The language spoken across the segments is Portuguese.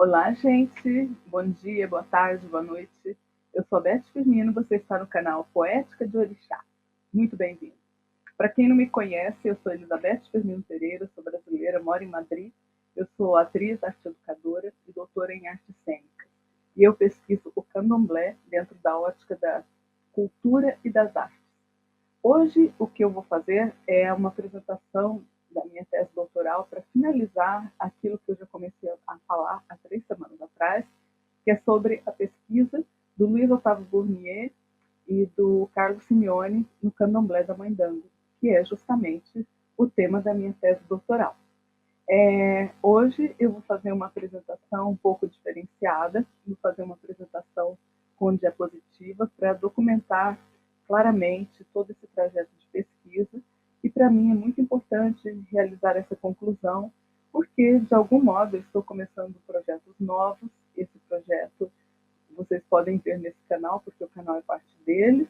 Olá, gente! Bom dia, boa tarde, boa noite. Eu sou a Beth Firmino, você está no canal Poética de Orixá. Muito bem-vindo! Para quem não me conhece, eu sou Elizabeth Firmino Pereira, sou brasileira, moro em Madrid. Eu sou atriz, arte educadora e doutora em artes cênicas. E eu pesquiso o candomblé dentro da ótica da cultura e das artes. Hoje, o que eu vou fazer é uma apresentação da minha tese doutoral para finalizar aquilo que eu já comecei a falar há 3 semanas atrás, que é sobre a pesquisa do Luiz Otávio Bournier e do Carlos Simeone no candomblé da Mãe Dango, que é justamente o tema da minha tese doutoral. Hoje eu vou fazer uma apresentação um pouco diferenciada, vou fazer uma apresentação com diapositiva para documentar claramente todo esse trajeto de pesquisa, e para mim é muito importante realizar essa conclusão, porque de algum modo eu estou começando projetos novos. Esse projeto vocês podem ver nesse canal, porque o canal é parte deles,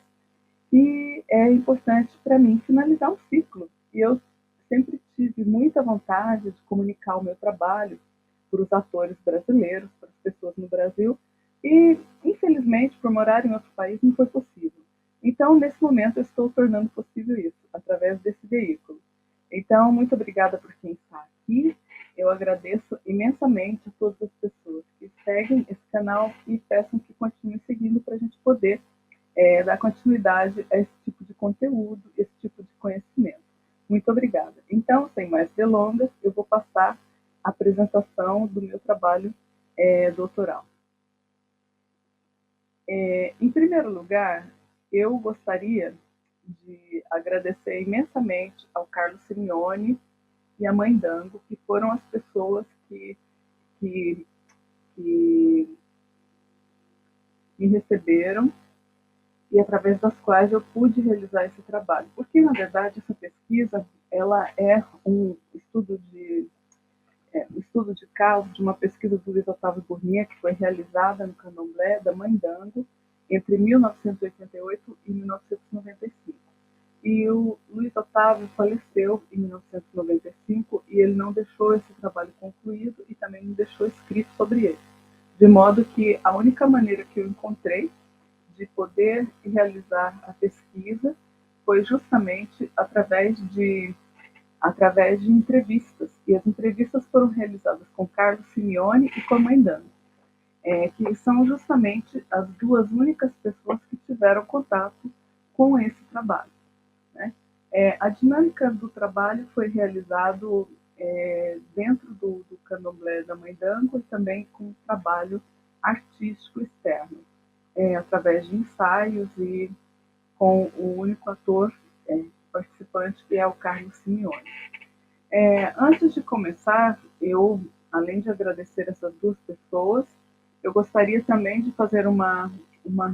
e é importante para mim finalizar um ciclo. E eu sempre tive muita vontade de comunicar o meu trabalho para os atores brasileiros, para as pessoas no Brasil, e infelizmente, por morar em outro país, não foi possível. Então, nesse momento, eu estou tornando possível isso, através desse veículo. Então, muito obrigada por quem está aqui. Eu agradeço imensamente a todas as pessoas que seguem esse canal e peçam que continuem seguindo para a gente poder dar continuidade a esse tipo de conteúdo, esse tipo de conhecimento. Muito obrigada. Então, sem mais delongas, eu vou passar a apresentação do meu trabalho doutoral. Em primeiro lugar, eu gostaria de agradecer imensamente ao Carlos Simeone e à Mãe Dango, que foram as pessoas que me receberam e através das quais eu pude realizar esse trabalho. Porque, na verdade, essa pesquisa ela é um estudo de caso de uma pesquisa do Luiz Otávio Bournier, que foi realizada no candomblé da Mãe Dango entre 1988 e 1995. E o Luiz Otávio faleceu em 1995 e ele não deixou esse trabalho concluído e também não deixou escrito sobre ele. De modo que a única maneira que eu encontrei de poder realizar a pesquisa foi justamente através de entrevistas. E as entrevistas foram realizadas com Carlos Simeone e com a Mãe Dango, que são justamente as duas únicas pessoas que tiveram contato com esse trabalho. Né? A dinâmica do trabalho foi realizado dentro do candomblé da Mãe Dango e também com um trabalho artístico externo, através de ensaios e com o único ator participante, que é o Carlos Simeone. Antes de começar, eu, além de agradecer essas duas pessoas, eu gostaria também de fazer uma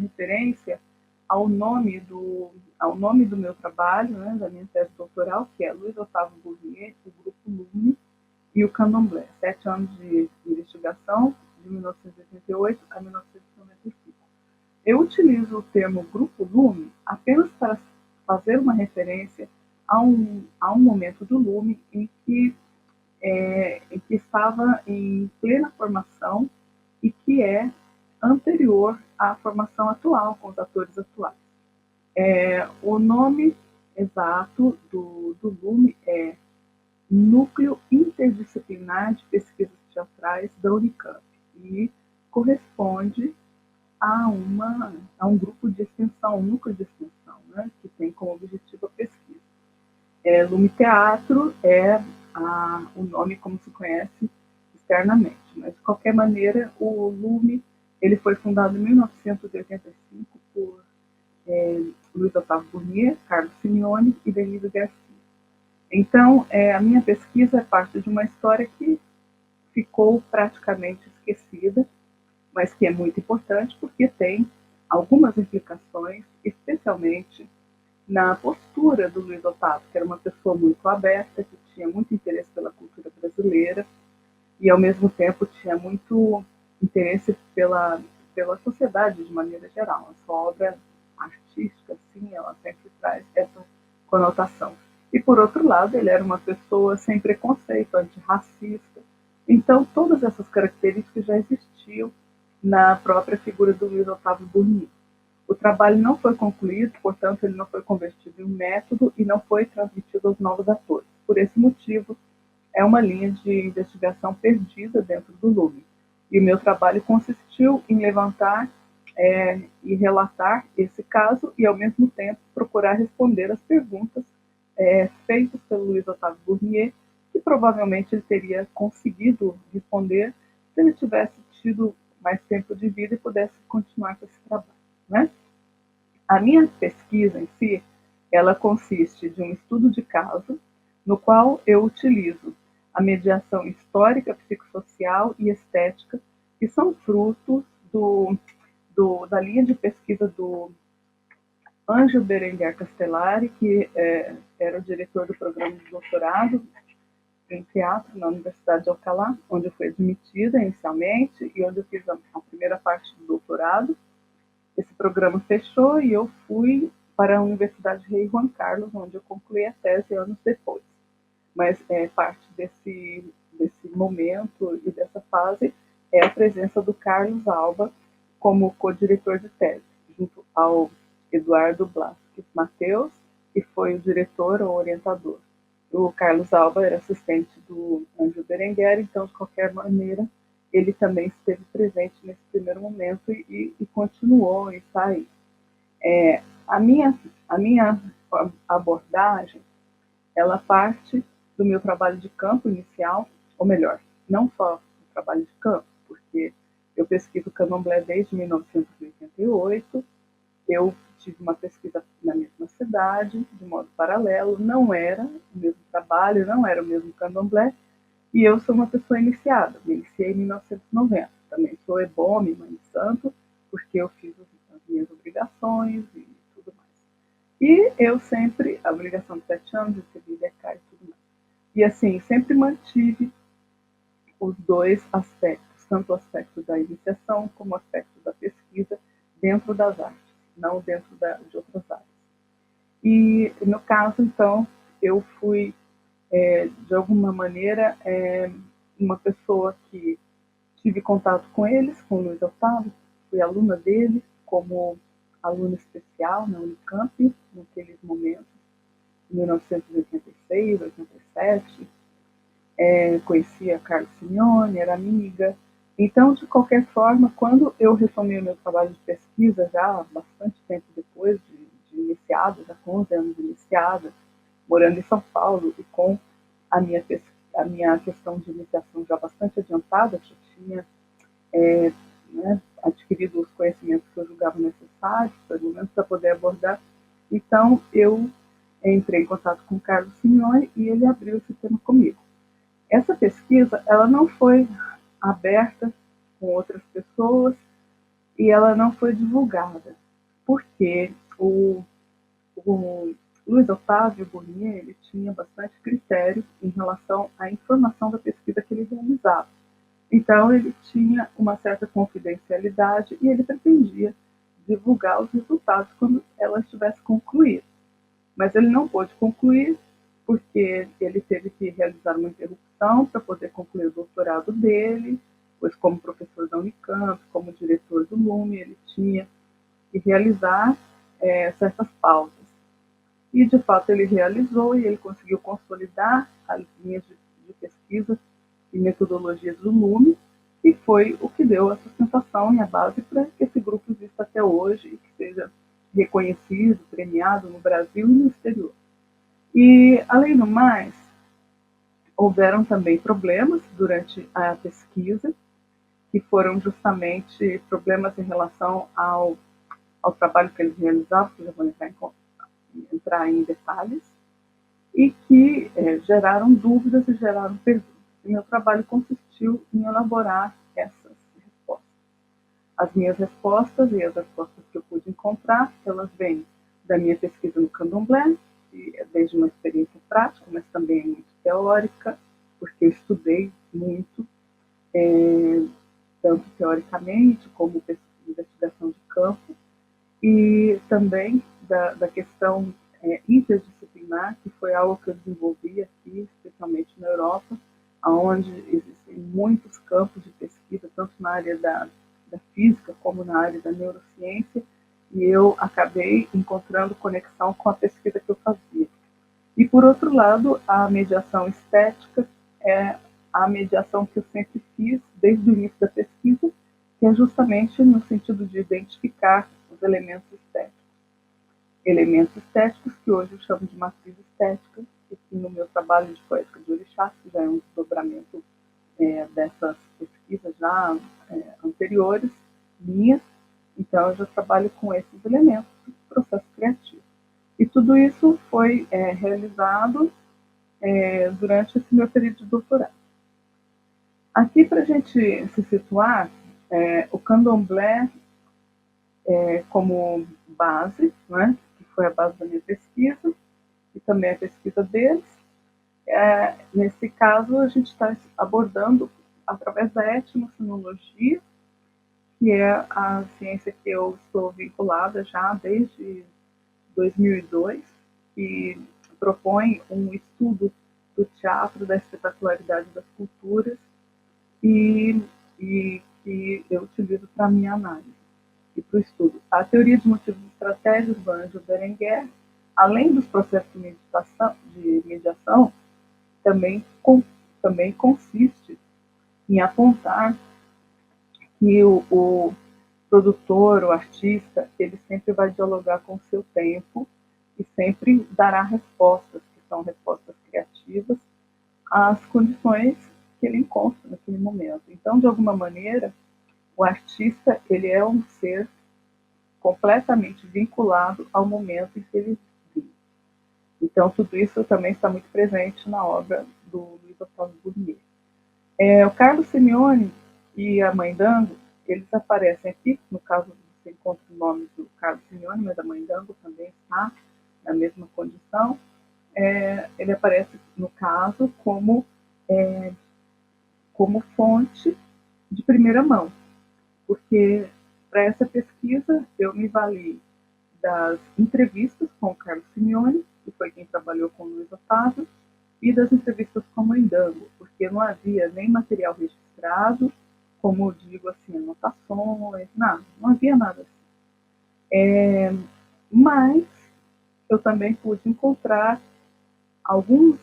referência ao nome do meu trabalho, né, da minha tese doutoral, que é Luiz Otávio Bournier, o Grupo Lume e o Candomblé, 7 anos de investigação, de 1988 a 1995. Eu utilizo o termo Grupo Lume apenas para fazer uma referência a um momento do Lume em que estava em plena formação e que é anterior à formação atual, com os atores atuais. O nome exato do Lume é Núcleo Interdisciplinar de Pesquisas Teatrais da Unicamp e corresponde a um grupo de extensão, um núcleo de extensão, né, que tem como objetivo a pesquisa. Lume Teatro é o nome como se conhece externamente, mas de qualquer maneira o Lume ele foi fundado em 1985 por Luiz Otávio Bournier, Carlos Simeone e Denise Garcia. Então, a minha pesquisa é parte de uma história que ficou praticamente esquecida, mas que é muito importante porque tem algumas implicações, especialmente na postura do Luiz Otávio, que era uma pessoa muito aberta, que tinha muito interesse pela cultura brasileira e, ao mesmo tempo, tinha muito interesse pela sociedade de maneira geral. A sua obra artística, assim, ela sempre traz essa conotação. E, por outro lado, ele era uma pessoa sem preconceito, antirracista, Então, todas essas características já existiam na própria figura do Luiz Otávio Burnier. O trabalho não foi concluído, portanto, ele não foi convertido em um método e não foi transmitido aos novos atores. Por esse motivo, é uma linha de investigação perdida dentro do Lume. E o meu trabalho consistiu em levantar e relatar esse caso e, ao mesmo tempo, procurar responder as perguntas feitas pelo Luiz Otávio Burnier, que provavelmente ele teria conseguido responder se ele tivesse tido mais tempo de vida e pudesse continuar com esse trabalho, né? A minha pesquisa em si, ela consiste de um estudo de caso, no qual eu utilizo a mediação histórica, psicossocial e estética, que são frutos da linha de pesquisa do Ângelo Berenguer Castellari, que era o diretor do programa de doutorado em teatro na Universidade de Alcalá, onde eu fui admitida inicialmente e onde eu fiz a primeira parte do doutorado. Esse programa fechou e eu fui para a Universidade Rei Juan Carlos, onde eu concluí a tese anos depois. Mas parte desse momento e dessa fase é a presença do Carlos Alba como co-diretor de tese, junto ao Eduardo Blasquez Mateus, que foi o diretor ou orientador. O Carlos Alba era assistente do Ângelo Berenguer, então, de qualquer maneira, ele também esteve presente nesse primeiro momento e continuou e está aí. A minha abordagem, ela parte do meu trabalho de campo inicial, ou melhor, não só o trabalho de campo, porque eu pesquiso candomblé desde 1988, eu tive uma pesquisa na mesma cidade, de modo paralelo, não era o mesmo trabalho, não era o mesmo candomblé, e eu sou uma pessoa iniciada, me iniciei em 1990, também sou ebome, mãe de santo, porque eu fiz as minhas obrigações e tudo mais. E eu sempre, a obrigação de 7 anos, recebi DECA e tudo mais. E assim, sempre mantive os dois aspectos, tanto o aspecto da iniciação como o aspecto da pesquisa dentro das artes, não dentro de outras áreas. E no caso, então, eu fui, de alguma maneira, uma pessoa que tive contato com eles, com o Luiz Otávio, fui aluna dele como aluna especial na Unicamp, naqueles momentos, em 1986, 87, conhecia Carlos Simeone, era amiga. Então, de qualquer forma, quando eu retomei o meu trabalho de pesquisa, já bastante tempo depois de iniciada, já com 11 anos iniciada, morando em São Paulo e com a minha questão de iniciação já bastante adiantada, que eu tinha adquirido os conhecimentos que eu julgava necessários, pelo menos para poder abordar. Então, eu entrei em contato com o Carlos Simeone e ele abriu esse tema comigo. Essa pesquisa, ela não foi aberta com outras pessoas e ela não foi divulgada, porque o Luiz Otávio Burnier, ele tinha bastante critério em relação à informação da pesquisa que ele realizava. Então, ele tinha uma certa confidencialidade e ele pretendia divulgar os resultados quando ela estivesse concluída. Mas ele não pôde concluir porque ele teve que realizar uma interrupção para poder concluir o doutorado dele, pois como professor da Unicamp, como diretor do Lume, ele tinha que realizar certas pautas. E, de fato, ele realizou e ele conseguiu consolidar as linhas de pesquisa e metodologias do Lume, e foi o que deu a sustentação e a base para que esse grupo exista até hoje e que seja reconhecido, premiado no Brasil e no exterior. E, além do mais, houveram também problemas durante a pesquisa, que foram justamente problemas em relação ao trabalho que eles realizavam, que eu já vou entrar em detalhes, e que geraram dúvidas e geraram perguntas. E meu trabalho consistiu em elaborar essas respostas. As minhas respostas e as respostas que eu pude encontrar, elas vêm da minha pesquisa no candomblé, desde uma experiência prática, mas também muito teórica, porque eu estudei muito, tanto teoricamente como investigação de campo, e também da questão interdisciplinar, que foi algo que eu desenvolvi aqui, especialmente na Europa, onde existem muitos campos de pesquisa, tanto na área da física como na área da neurociência, e eu acabei encontrando conexão com a pesquisa que eu fazia. E, por outro lado, a mediação estética é a mediação que eu sempre fiz desde o início da pesquisa, que é justamente no sentido de identificar os elementos estéticos. Elementos estéticos que hoje eu chamo de matriz estética, e que no meu trabalho de poética de orixás, que já é um desdobramento dessas pesquisas já anteriores, minhas, então eu já trabalho com esses elementos do processo criativo. E tudo isso foi realizado durante esse meu período de doutorado. Aqui, para a gente se situar, o candomblé como base, né, que foi a base da minha pesquisa, e também a pesquisa deles. Nesse caso, a gente está abordando através da etnocinologia, que é a ciência que eu estou vinculada já desde 2002, que propõe um estudo do teatro, da espetacularidade das culturas e que eu utilizo para a minha análise e para o estudo. A teoria de motivos e estratégias do Anjo Berenguer, além dos processos de mediação, também consiste em apontar que o produtor, o artista, ele sempre vai dialogar com o seu tempo e sempre dará respostas, que são respostas criativas, às condições que ele encontra naquele momento. Então, de alguma maneira, o artista ele é um ser completamente vinculado ao momento em que ele vive. Então, tudo isso também está muito presente na obra do Luiz Otávio Burnier. O Carlos Simeone e a Mãe Dango, eles aparecem aqui, no caso você encontra o nome do Carlos Simeone, mas a Mãe Dango também está na mesma condição. Ele aparece, no caso, como fonte de primeira mão, porque para essa pesquisa eu me vali das entrevistas com o Carlos Simeone, que foi quem trabalhou com o Luiz Otávio, e das entrevistas com a Mãe Dango, porque não havia nem material registrado, como digo assim, anotações, nada, não havia nada assim. Mas eu também pude encontrar alguns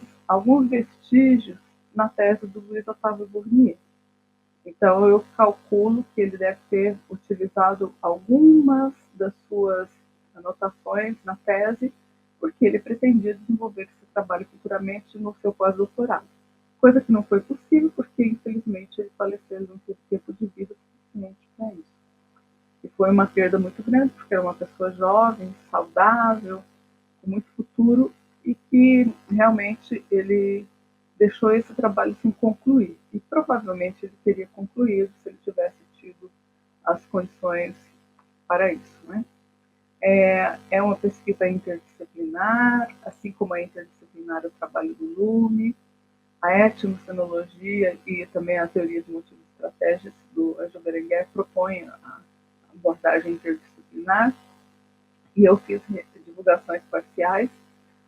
vestígios na tese do Luiz Otávio Burnier. Então, eu calculo que ele deve ter utilizado algumas das suas anotações na tese, porque ele pretendia desenvolver esse trabalho futuramente no seu pós-doutorado. Coisa que não foi possível, porque, infelizmente, ele faleceu e não teve tempo de vida suficiente para isso. E foi uma perda muito grande, porque era uma pessoa jovem, saudável, com muito futuro, e que realmente ele deixou esse trabalho sem concluir. E provavelmente ele teria concluído se ele tivesse tido as condições para isso. Né? É uma pesquisa interdisciplinar, assim como é interdisciplinar o trabalho do Lume, a etnocenologia e também a teoria de motivos e estratégias do Anjo Berenguer propõem a abordagem interdisciplinar, e eu fiz divulgações parciais.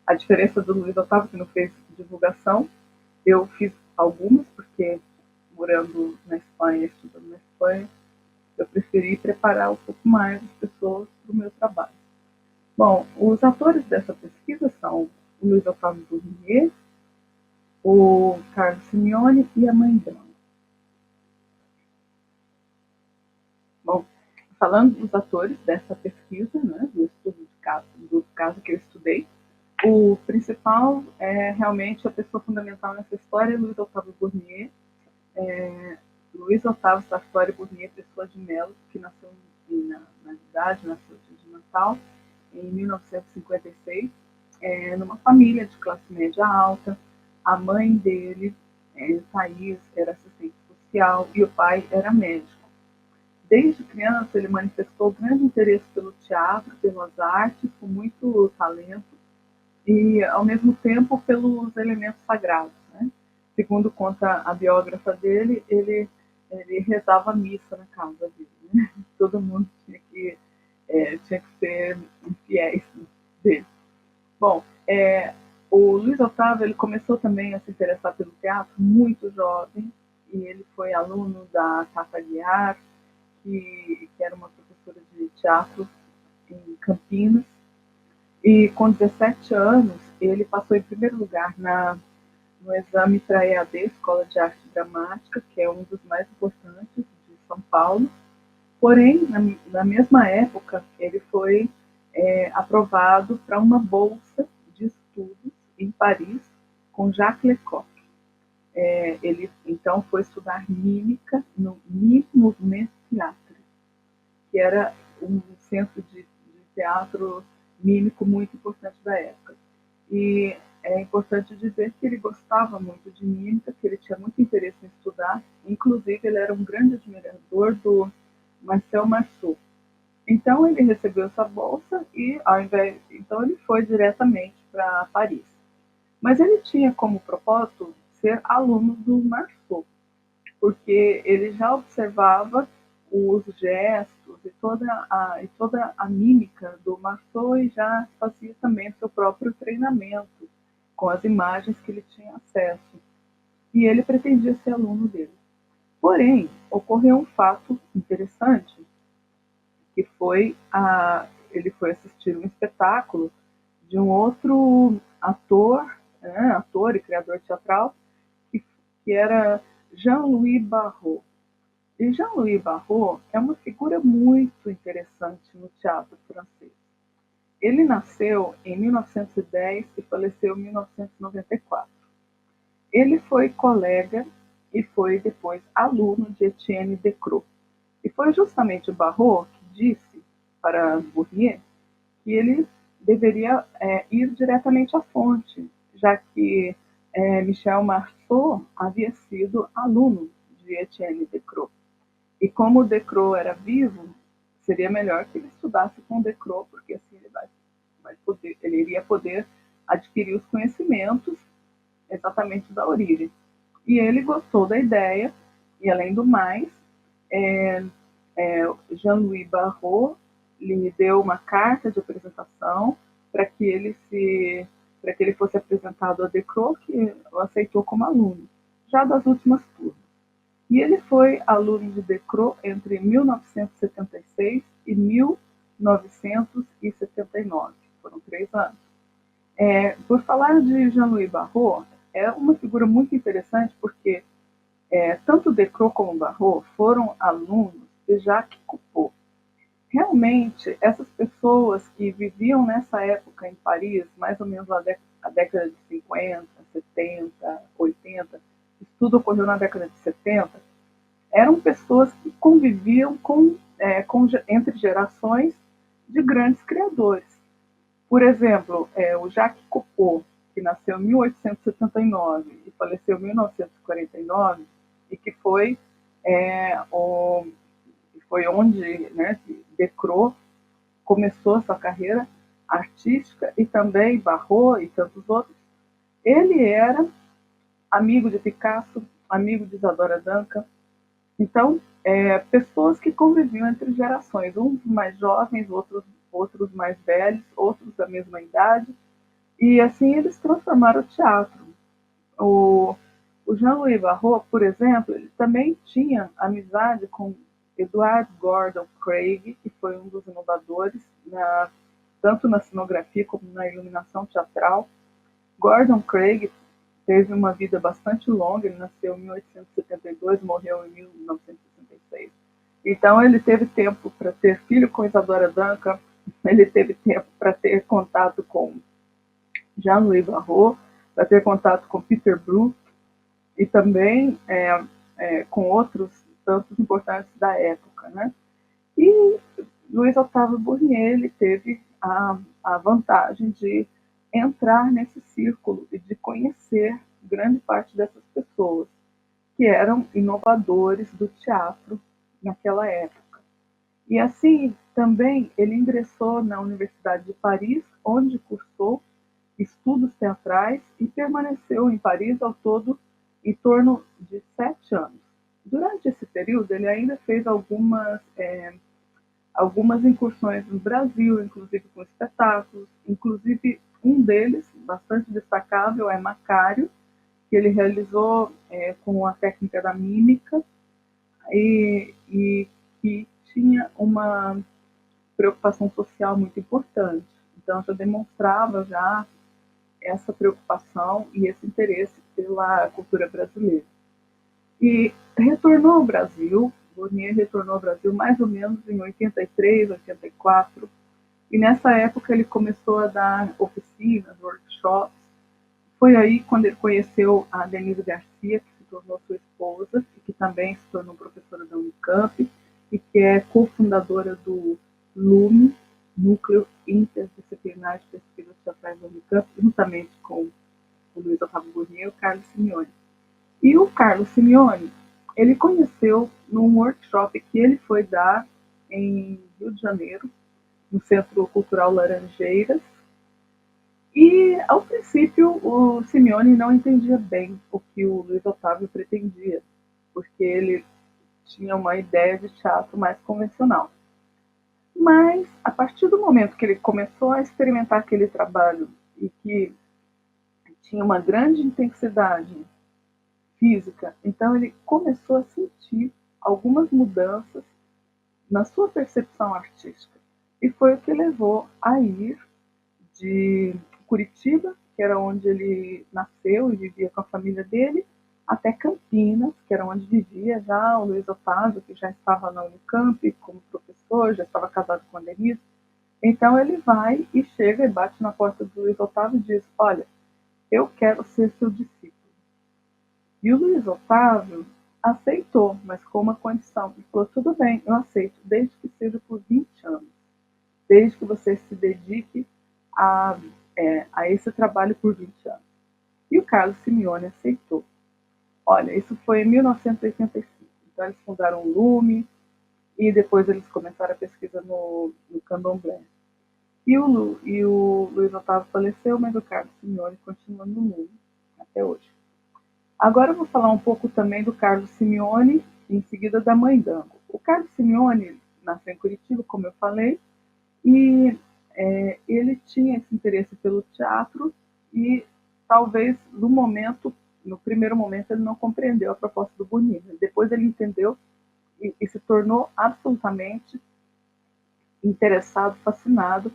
A diferença do Luiz Otávio, que não fez divulgação, eu fiz algumas, porque morando na Espanha, estudando na Espanha, eu preferi preparar um pouco mais as pessoas para o meu trabalho. Bom, os atores dessa pesquisa são o Luiz Otávio Burnier, o Carlos Simeone e a Mãe Dango. Bom, falando dos atores dessa pesquisa, né, do estudo do caso que eu estudei, o principal é realmente a pessoa fundamental nessa história é Luiz Otávio Burnier. Luiz Otávio Sartori Burnier Pessoa de Mello, que nasceu na cidade, nasceu de Natal, em 1956, numa família de classe média alta. A mãe dele, Thaís, era assistente social e o pai era médico. Desde criança, ele manifestou grande interesse pelo teatro, pelas artes, com muito talento, e, ao mesmo tempo, pelos elementos sagrados. Né? Segundo conta a biógrafa dele, ele rezava missa na casa dele. Né? Todo mundo tinha que ser fiéis dele. Bom, o Luiz Otávio ele começou também a se interessar pelo teatro muito jovem e ele foi aluno da Tata Guiar, que era uma professora de teatro em Campinas. E com 17 anos, ele passou em primeiro lugar no exame para EAD, Escola de Arte Dramática, que é um dos mais importantes de São Paulo. Porém, na mesma época, ele foi aprovado para uma bolsa de estudos em Paris com Jacques Lecoq. Ele então foi estudar mímica no Mime Mouvement Theatre, que era um centro de teatro mímico muito importante da época. E é importante dizer que ele gostava muito de mímica, que ele tinha muito interesse em estudar, inclusive ele era um grande admirador do Marcel Marceau. Então ele recebeu essa bolsa e então ele foi diretamente para Paris. Mas ele tinha como propósito ser aluno do Marceau, porque ele já observava os gestos e toda a mímica do Marceau e já fazia também seu próprio treinamento com as imagens que ele tinha acesso. E ele pretendia ser aluno dele. Porém, ocorreu um fato interessante, que foi ele foi assistir um espetáculo de um outro ator, ator e criador teatral, que era Jean-Louis Barrault. E Jean-Louis Barrault é uma figura muito interessante no teatro francês. Ele nasceu em 1910 e faleceu em 1994. Ele foi colega e foi depois aluno de Etienne Decroix. E foi justamente o Barrault que disse para Bourrier que ele deveria ir diretamente à fonte, já que Michel Marceau havia sido aluno de Etienne Decroix. E como o Decroix era vivo, seria melhor que ele estudasse com o Decroix, porque assim ele iria poder adquirir os conhecimentos exatamente da origem. E ele gostou da ideia, e além do mais, Jean-Louis Barrault lhe deu uma carta de apresentação para que ele fosse apresentado a Decroix, que o aceitou como aluno, já das últimas turmas. E ele foi aluno de Decroix entre 1976 e 1979. Foram 3 anos. Por falar de Jean-Louis Barrault, é uma figura muito interessante porque tanto Decroix como Barrault foram alunos de Jacques Coupeau. Realmente, essas pessoas que viviam nessa época em Paris, mais ou menos a década de 50, 70, 80, isso tudo ocorreu na década de 70, eram pessoas que conviviam entre gerações de grandes criadores. Por exemplo, o Jacques Coupeau, que nasceu em 1879 e faleceu em 1949, e que foi onde, né, Decroix começou a sua carreira artística, e também Barrault e tantos outros. Ele era amigo de Picasso, amigo de Isadora Duncan. Então, pessoas que conviviam entre gerações, uns mais jovens, outros mais velhos, outros da mesma idade, e assim eles transformaram o teatro. O Jean-Louis Barrault, por exemplo, ele também tinha amizade com Edward Gordon Craig, que foi um dos inovadores, tanto na cenografia como na iluminação teatral. Gordon Craig teve uma vida bastante longa, ele nasceu em 1872, morreu em 1966. Então ele teve tempo para ter filho com Isadora Duncan, ele teve tempo para ter contato com Jean-Louis Barrault, para ter contato com Peter Brook e também com outros tantos importantes da época, né? E Luiz Otávio Bourrier, ele teve a vantagem de entrar nesse círculo e de conhecer grande parte dessas pessoas que eram inovadores do teatro naquela época. E assim, também ele ingressou na Universidade de Paris, onde cursou estudos teatrais e permaneceu em Paris ao todo em torno de 7 anos. Durante esse período, ele ainda fez algumas incursões no Brasil, inclusive com espetáculos. Inclusive, um deles, bastante destacável, é Macário, que ele realizou com a técnica da mímica e que tinha uma preocupação social muito importante. Então, já demonstrava já essa preocupação e esse interesse pela cultura brasileira. E retornou ao Brasil, Bournier retornou ao Brasil mais ou menos em 83, 84, e nessa época ele começou a dar oficinas, workshops. Foi aí quando ele conheceu a Denise Garcia, que se tornou sua esposa, e que também se tornou professora da Unicamp, e que é cofundadora do LUME, Núcleo Interdisciplinar de Pesquisas Teatrais da Unicamp, juntamente com o Luiz Otávio Bournier e o Carlos Simeone. E o Carlos Simeone, ele conheceu num workshop que ele foi dar em Rio de Janeiro, no Centro Cultural Laranjeiras. E, ao princípio, o Simeone não entendia bem o que o Luiz Otávio pretendia, porque ele tinha uma ideia de teatro mais convencional. Mas, a partir do momento que ele começou a experimentar aquele trabalho e que tinha uma grande intensidade física, então ele começou a sentir algumas mudanças na sua percepção artística. E foi o que levou a ir de Curitiba, que era onde ele nasceu e vivia com a família dele, até Campinas, que era onde vivia já o Luiz Otávio, que já estava na Unicamp como professor, já estava casado com a Denise. Então ele vai e chega e bate na porta do Luiz Otávio e diz: olha, eu quero ser seu discípulo. E o Luiz Otávio aceitou, mas com uma condição. Ele falou: tudo bem, eu aceito, desde que seja por 20 anos. Desde que você se dedique a esse trabalho por 20 anos. E o Carlos Simeone aceitou. Olha, isso foi em 1985. Então eles fundaram o LUME e depois eles começaram a pesquisa no Candomblé. E o Luiz Otávio faleceu, mas o Carlos Simeone continua no LUME até hoje. Agora eu vou falar um pouco também do Carlos Simeone e em seguida da Mãe Dango. O Carlos Simeone nasceu em Curitiba, como eu falei, e ele tinha esse interesse pelo teatro e talvez no primeiro momento ele não compreendeu a proposta do Bournier. Depois ele entendeu e se tornou absolutamente interessado, fascinado,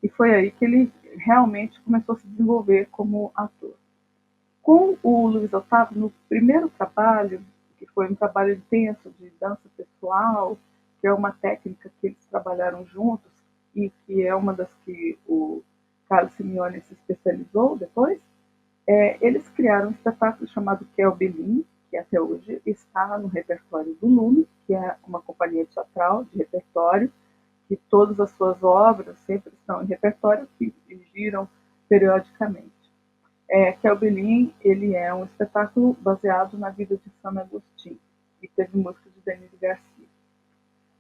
e foi aí que ele realmente começou a se desenvolver como ator. Com o Luiz Otávio, no primeiro trabalho, que foi um trabalho intenso de dança pessoal, que é uma técnica que eles trabalharam juntos e que é uma das que o Carlos Simeone se especializou depois, eles criaram um espetáculo chamado Kelbelin, que até hoje está no repertório do LUME, que é uma companhia teatral de repertório, que todas as suas obras sempre estão em repertório, que giram periodicamente. Kelbelin, ele é um espetáculo baseado na vida de San Agustín, e teve música de Denise Garcia.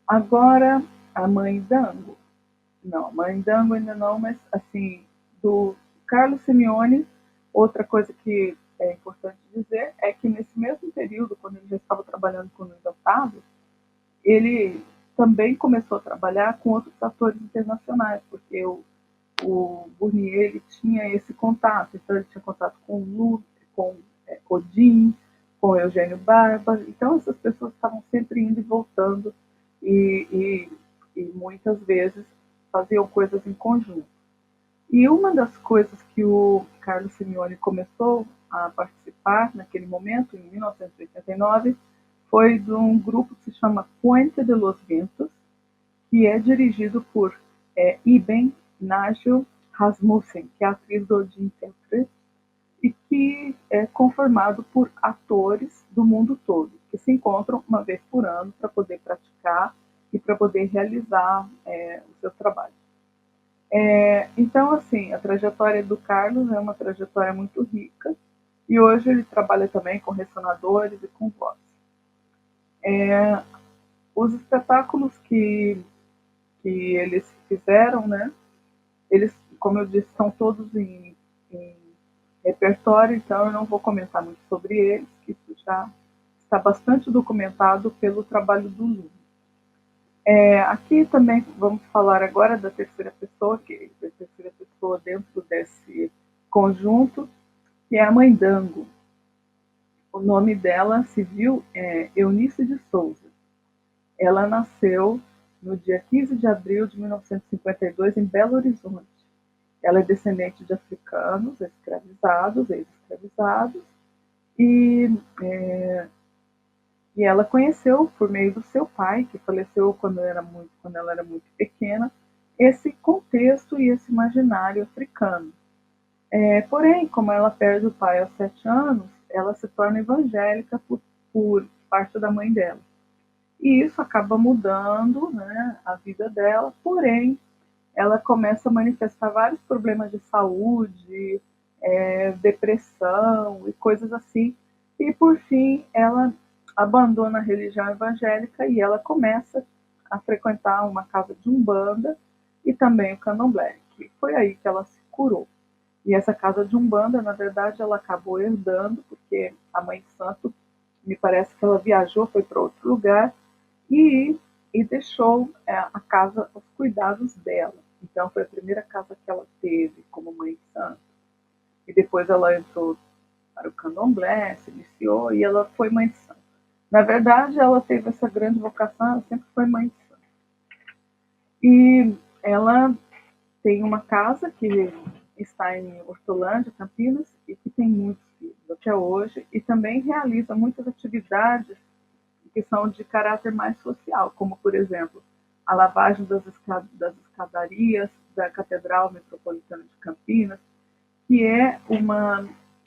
Agora, a Mãe Dango. Não, a Mãe Dango ainda não, mas assim, do Carlos Simeone, outra coisa que é importante dizer é que nesse mesmo período, quando ele já estava trabalhando com o Luiz Otávio, ele também começou a trabalhar com outros atores internacionais, porque o Bournier ele tinha esse contato, então ele tinha contato com o Lu, com Odin, com Eugênio Barba, então essas pessoas estavam sempre indo e voltando e muitas vezes faziam coisas em conjunto. E uma das coisas que o Carlos Simeone começou a participar naquele momento, em 1989, foi de um grupo que se chama Puente de los Vientos, que é dirigido por Iben Nigel Rasmussen, que é a atriz do Odin Interpret, e que é conformado por atores do mundo todo, que se encontram uma vez por ano para poder praticar e para poder realizar o seu trabalho. Então, assim, a trajetória do Carlos é uma trajetória muito rica e hoje ele trabalha também com ressonadores e com voz. Os espetáculos que eles fizeram, né? Eles, como eu disse, são todos em repertório, então eu não vou comentar muito sobre eles, que isso já está bastante documentado pelo trabalho do Lu. Aqui também vamos falar agora da terceira pessoa, que é a terceira pessoa dentro desse conjunto, que é a Mãe Dango. O nome dela civil é Eunice de Souza. Ela nasceu no dia 15 de abril de 1952 em Belo Horizonte. Ela é descendente de africanos escravizados, ex-escravizados, e, é, e ela conheceu, por meio do seu pai, que faleceu quando ela era muito pequena, esse contexto e esse imaginário africano. Porém, como ela perde o pai aos 7 anos, ela se torna evangélica por parte da mãe dela. E isso acaba mudando, né, a vida dela, porém, ela começa a manifestar vários problemas de saúde, depressão e coisas assim. E, por fim, ela abandona a religião evangélica e ela começa a frequentar uma casa de umbanda e também o candomblé, que foi aí que ela se curou. E essa casa de umbanda, na verdade, ela acabou herdando, porque a mãe de santo, me parece que ela viajou, foi para outro lugar, e, e deixou a casa aos cuidados dela. Então foi a primeira casa que ela teve como mãe de santo. E depois ela entrou para o candomblé, se iniciou e ela foi mãe de santo. Na verdade, ela teve essa grande vocação, ela sempre foi mãe de santo. E ela tem uma casa que está em Hortolândia, Campinas, e que tem muitos filhos até hoje, e também realiza muitas atividades que são de caráter mais social, como, por exemplo, a lavagem das escadarias da Catedral Metropolitana de Campinas, que é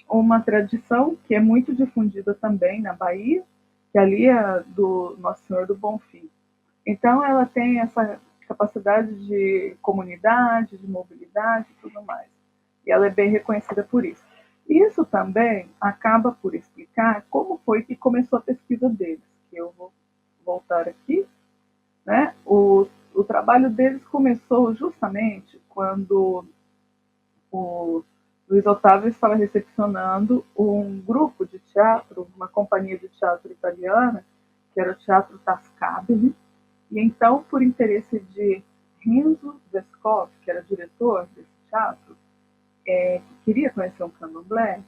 uma tradição que é muito difundida também na Bahia, que ali é do Nosso Senhor do Bonfim. Então, ela tem essa capacidade de comunidade, de mobilidade e tudo mais. E ela é bem reconhecida por isso. Isso também acaba por explicar como foi que começou a pesquisa deles, que eu vou voltar aqui. Né? O trabalho deles começou justamente quando o Luiz Otávio estava recepcionando um grupo de teatro, uma companhia de teatro italiana, que era o Teatro Tascabili, e então, por interesse de Renzo Vescovi, que era diretor desse teatro, que queria conhecer um candomblé,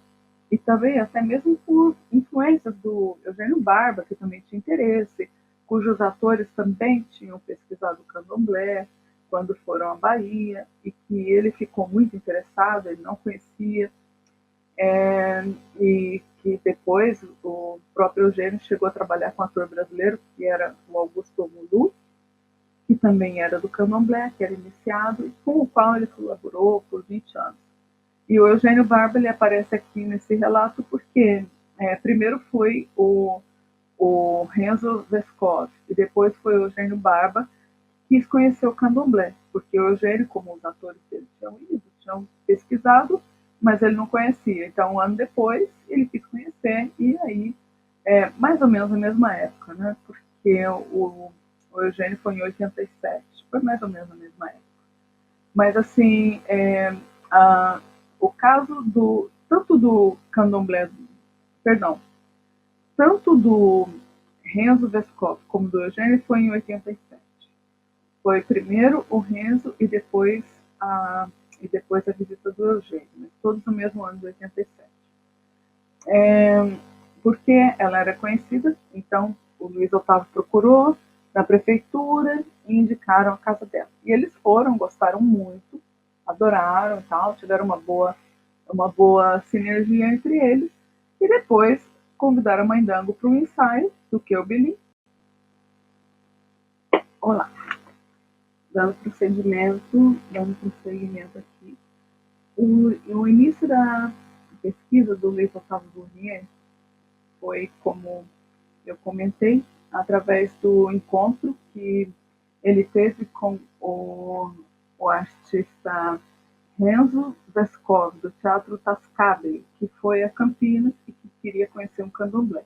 e também até mesmo por influências do Eugênio Barba, que também tinha interesse, cujos atores também tinham pesquisado o candomblé quando foram à Bahia, e que ele ficou muito interessado, ele não conhecia, e que depois o próprio Eugênio chegou a trabalhar com um ator brasileiro, que era o Augusto Mulu, que também era do candomblé, que era iniciado, e com o qual ele colaborou por 20 anos. E o Eugênio Barba ele aparece aqui nesse relato porque primeiro foi o Renzo Vescovi e depois foi o Eugênio Barba que quis conhecer o candomblé, porque o Eugênio, como os atores dele tinham ido, tinham pesquisado, mas ele não conhecia. Então, um ano depois, ele quis conhecer e aí, mais ou menos na mesma época, né? Porque o Eugênio foi em 87, foi mais ou menos na mesma época. Mas, assim, o caso tanto do candomblé, perdão, tanto do Renzo Vescovi como do Eugênio foi em 87. Foi primeiro o Renzo e depois a visita do Eugênio, mas todos no mesmo ano de 87. Porque ela era conhecida, então o Luiz Otávio procurou na prefeitura e indicaram a casa dela. E eles foram, gostaram muito, adoraram e tal, tiveram uma boa sinergia entre eles, e depois convidaram a Mãe Dango para um ensaio do Keubili. Olá, dando prosseguimento aqui. O início da pesquisa do Luiz Otávio Burnier foi, como eu comentei, através do encontro que ele teve com o artista Renzo Vescovi, do Teatro Tascabili, que foi a Campinas e que queria conhecer um candomblé.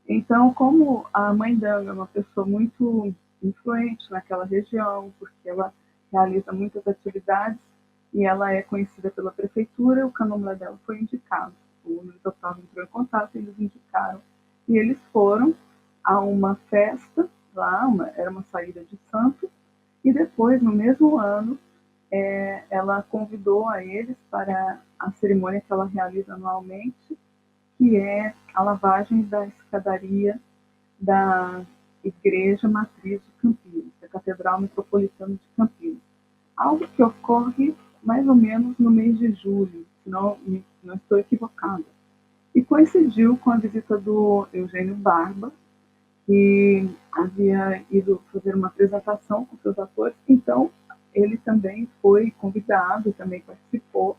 Então, como a mãe dela é uma pessoa muito influente naquela região, porque ela realiza muitas atividades e ela é conhecida pela prefeitura, o candomblé dela foi indicado. O Luiz Otávio entrou em contato e eles indicaram. E eles foram a uma festa lá, era uma saída de santo, e depois, no mesmo ano, ela convidou a eles para a cerimônia que ela realiza anualmente, que é a lavagem da escadaria da Igreja Matriz de Campinas, da Catedral Metropolitana de Campinas. Algo que ocorre mais ou menos no mês de julho, se não estou equivocada. E coincidiu com a visita do Eugênio Barba, que havia ido fazer uma apresentação com seus atores, então ele também foi convidado, também participou.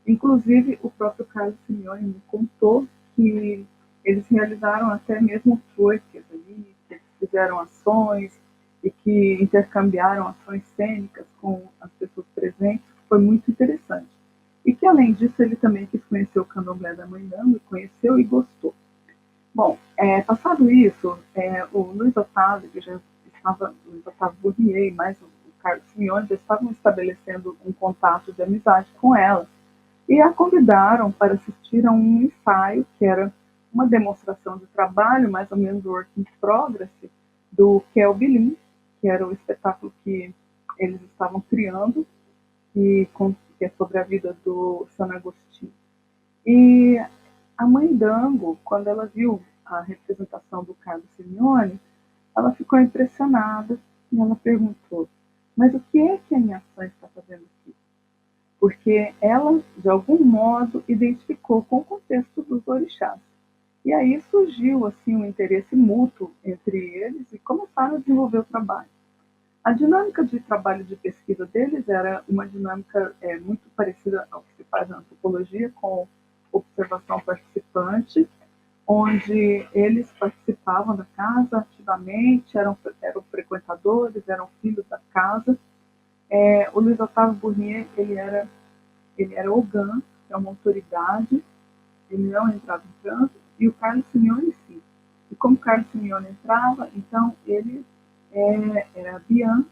Inclusive, o próprio Carlos Simeone me contou que eles realizaram até mesmo twerks ali, que eles fizeram ações e que intercambiaram ações cênicas com as pessoas presentes, que foi muito interessante. E que, além disso, ele também quis conhecer o candomblé da Mãe Dama, conheceu e gostou. Bom, passado isso, o Luiz Otávio, que já estava, o Luiz Otávio Bournier, mais o Carlos Simeone, já estavam estabelecendo um contato de amizade com ela e a convidaram para assistir a um ensaio, que era uma demonstração de trabalho, mais ou menos do work in progress, do Kelbilin, que era o espetáculo que eles estavam criando, que é sobre a vida do San Agostinho. E a Mãe Dango, quando ela viu a representação do Carlos Simeone, ela ficou impressionada e ela perguntou: mas o que é que a minha mãe está fazendo aqui? Porque ela, de algum modo, identificou com o contexto dos orixás. E aí surgiu assim um interesse mútuo entre eles e começaram a desenvolver o trabalho. A dinâmica de trabalho de pesquisa deles era uma dinâmica muito parecida ao que se faz na antropologia, com observação participante, onde eles participavam da casa ativamente, eram frequentadores, eram filhos da casa. O Luiz Otávio Bournier, ele era Ogã, que é uma autoridade, ele não entrava em transe, e o Carlos Simeone sim. E como o Carlos Simeone entrava, então ele era Bian.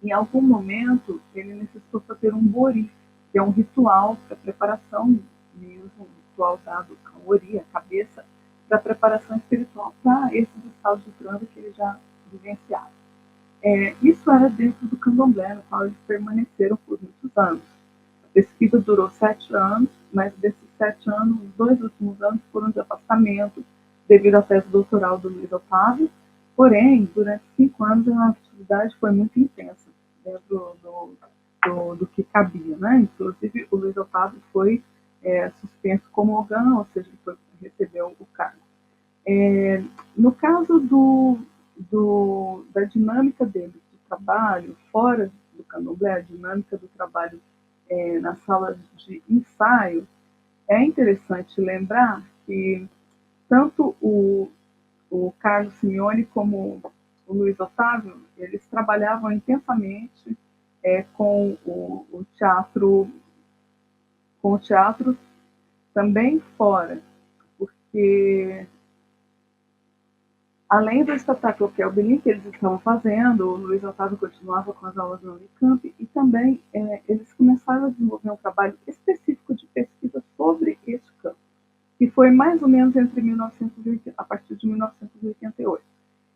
Em algum momento, ele necessitou fazer um bori, que é um ritual para preparação mesmo, um ritual dado ao ori, a cabeça, para preparação espiritual para esses estados de transe que ele já vivenciava. Isso era dentro do candomblé, no qual eles permaneceram por muitos anos. A pesquisa durou 7 anos, mas desses 7 anos, os 2 últimos anos foram de afastamento, devido à tese doutoral do Luiz Otávio. Porém, durante 5 anos, a atividade foi muito intensa, dentro do que cabia. Né? Inclusive, o Luiz Otávio foi suspenso como Ogã, ou seja, ele recebeu o cargo. No caso da dinâmica deles de trabalho, fora do candomblé, a dinâmica do trabalho na sala de ensaio, é interessante lembrar que tanto o Carlos Simeone como o Luiz Otávio, eles trabalhavam intensamente com o teatro também fora, porque além do espetáculo Kelbilin que eles estavam fazendo, o Luiz Otávio continuava com as aulas na Unicamp e também eles começaram a desenvolver um trabalho específico de pesquisa sobre este campo, que foi mais ou menos a partir de 1988.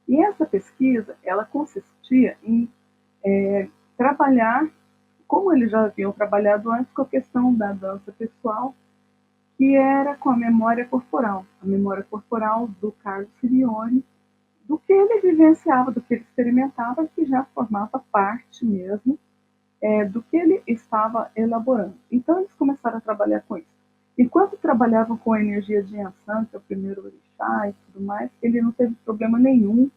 E essa pesquisa, ela consistia em trabalhar, como eles já haviam trabalhado antes, com a questão da dança pessoal, que era com a memória corporal do Carlos Simeone, do que ele vivenciava, do que ele experimentava, que já formava parte mesmo do que ele estava elaborando. Então, eles começaram a trabalhar com isso. Enquanto trabalhavam com a energia de Yansan, que é o primeiro orixá e tudo mais, ele não teve problema nenhum,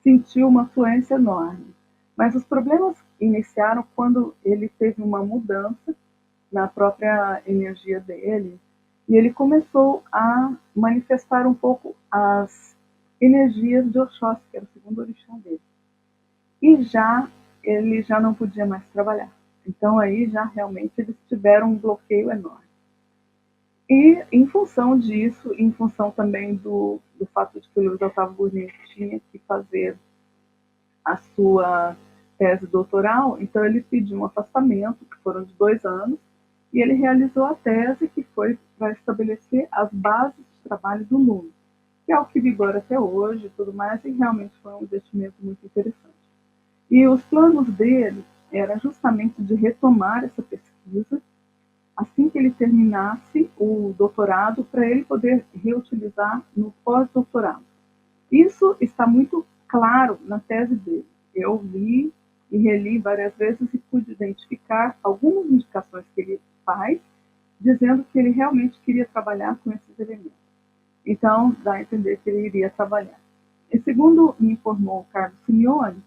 sentiu uma fluência enorme. Mas os problemas iniciaram quando ele teve uma mudança na própria energia dele, e ele começou a manifestar um pouco as energias de Oxóssi, que era o segundo orixá dele. E ele já não podia mais trabalhar. Então aí já realmente eles tiveram um bloqueio enorme. E em função disso, em função também do fato de que o Luiz Otávio Bournier tinha que fazer a sua tese doutoral, então ele pediu um afastamento, que foram de 2 anos, e ele realizou a tese que foi para estabelecer as bases de trabalho do NUM, que é o que vigora até hoje e tudo mais, e realmente foi um investimento muito interessante. E os planos dele era justamente de retomar essa pesquisa assim que ele terminasse o doutorado, para ele poder reutilizar no pós-doutorado. Isso está muito claro na tese dele. Eu li e reli várias vezes e pude identificar algumas indicações que ele faz, dizendo que ele realmente queria trabalhar com esses elementos. Então, dá a entender que ele iria trabalhar. E segundo me informou o Carlos Simeone,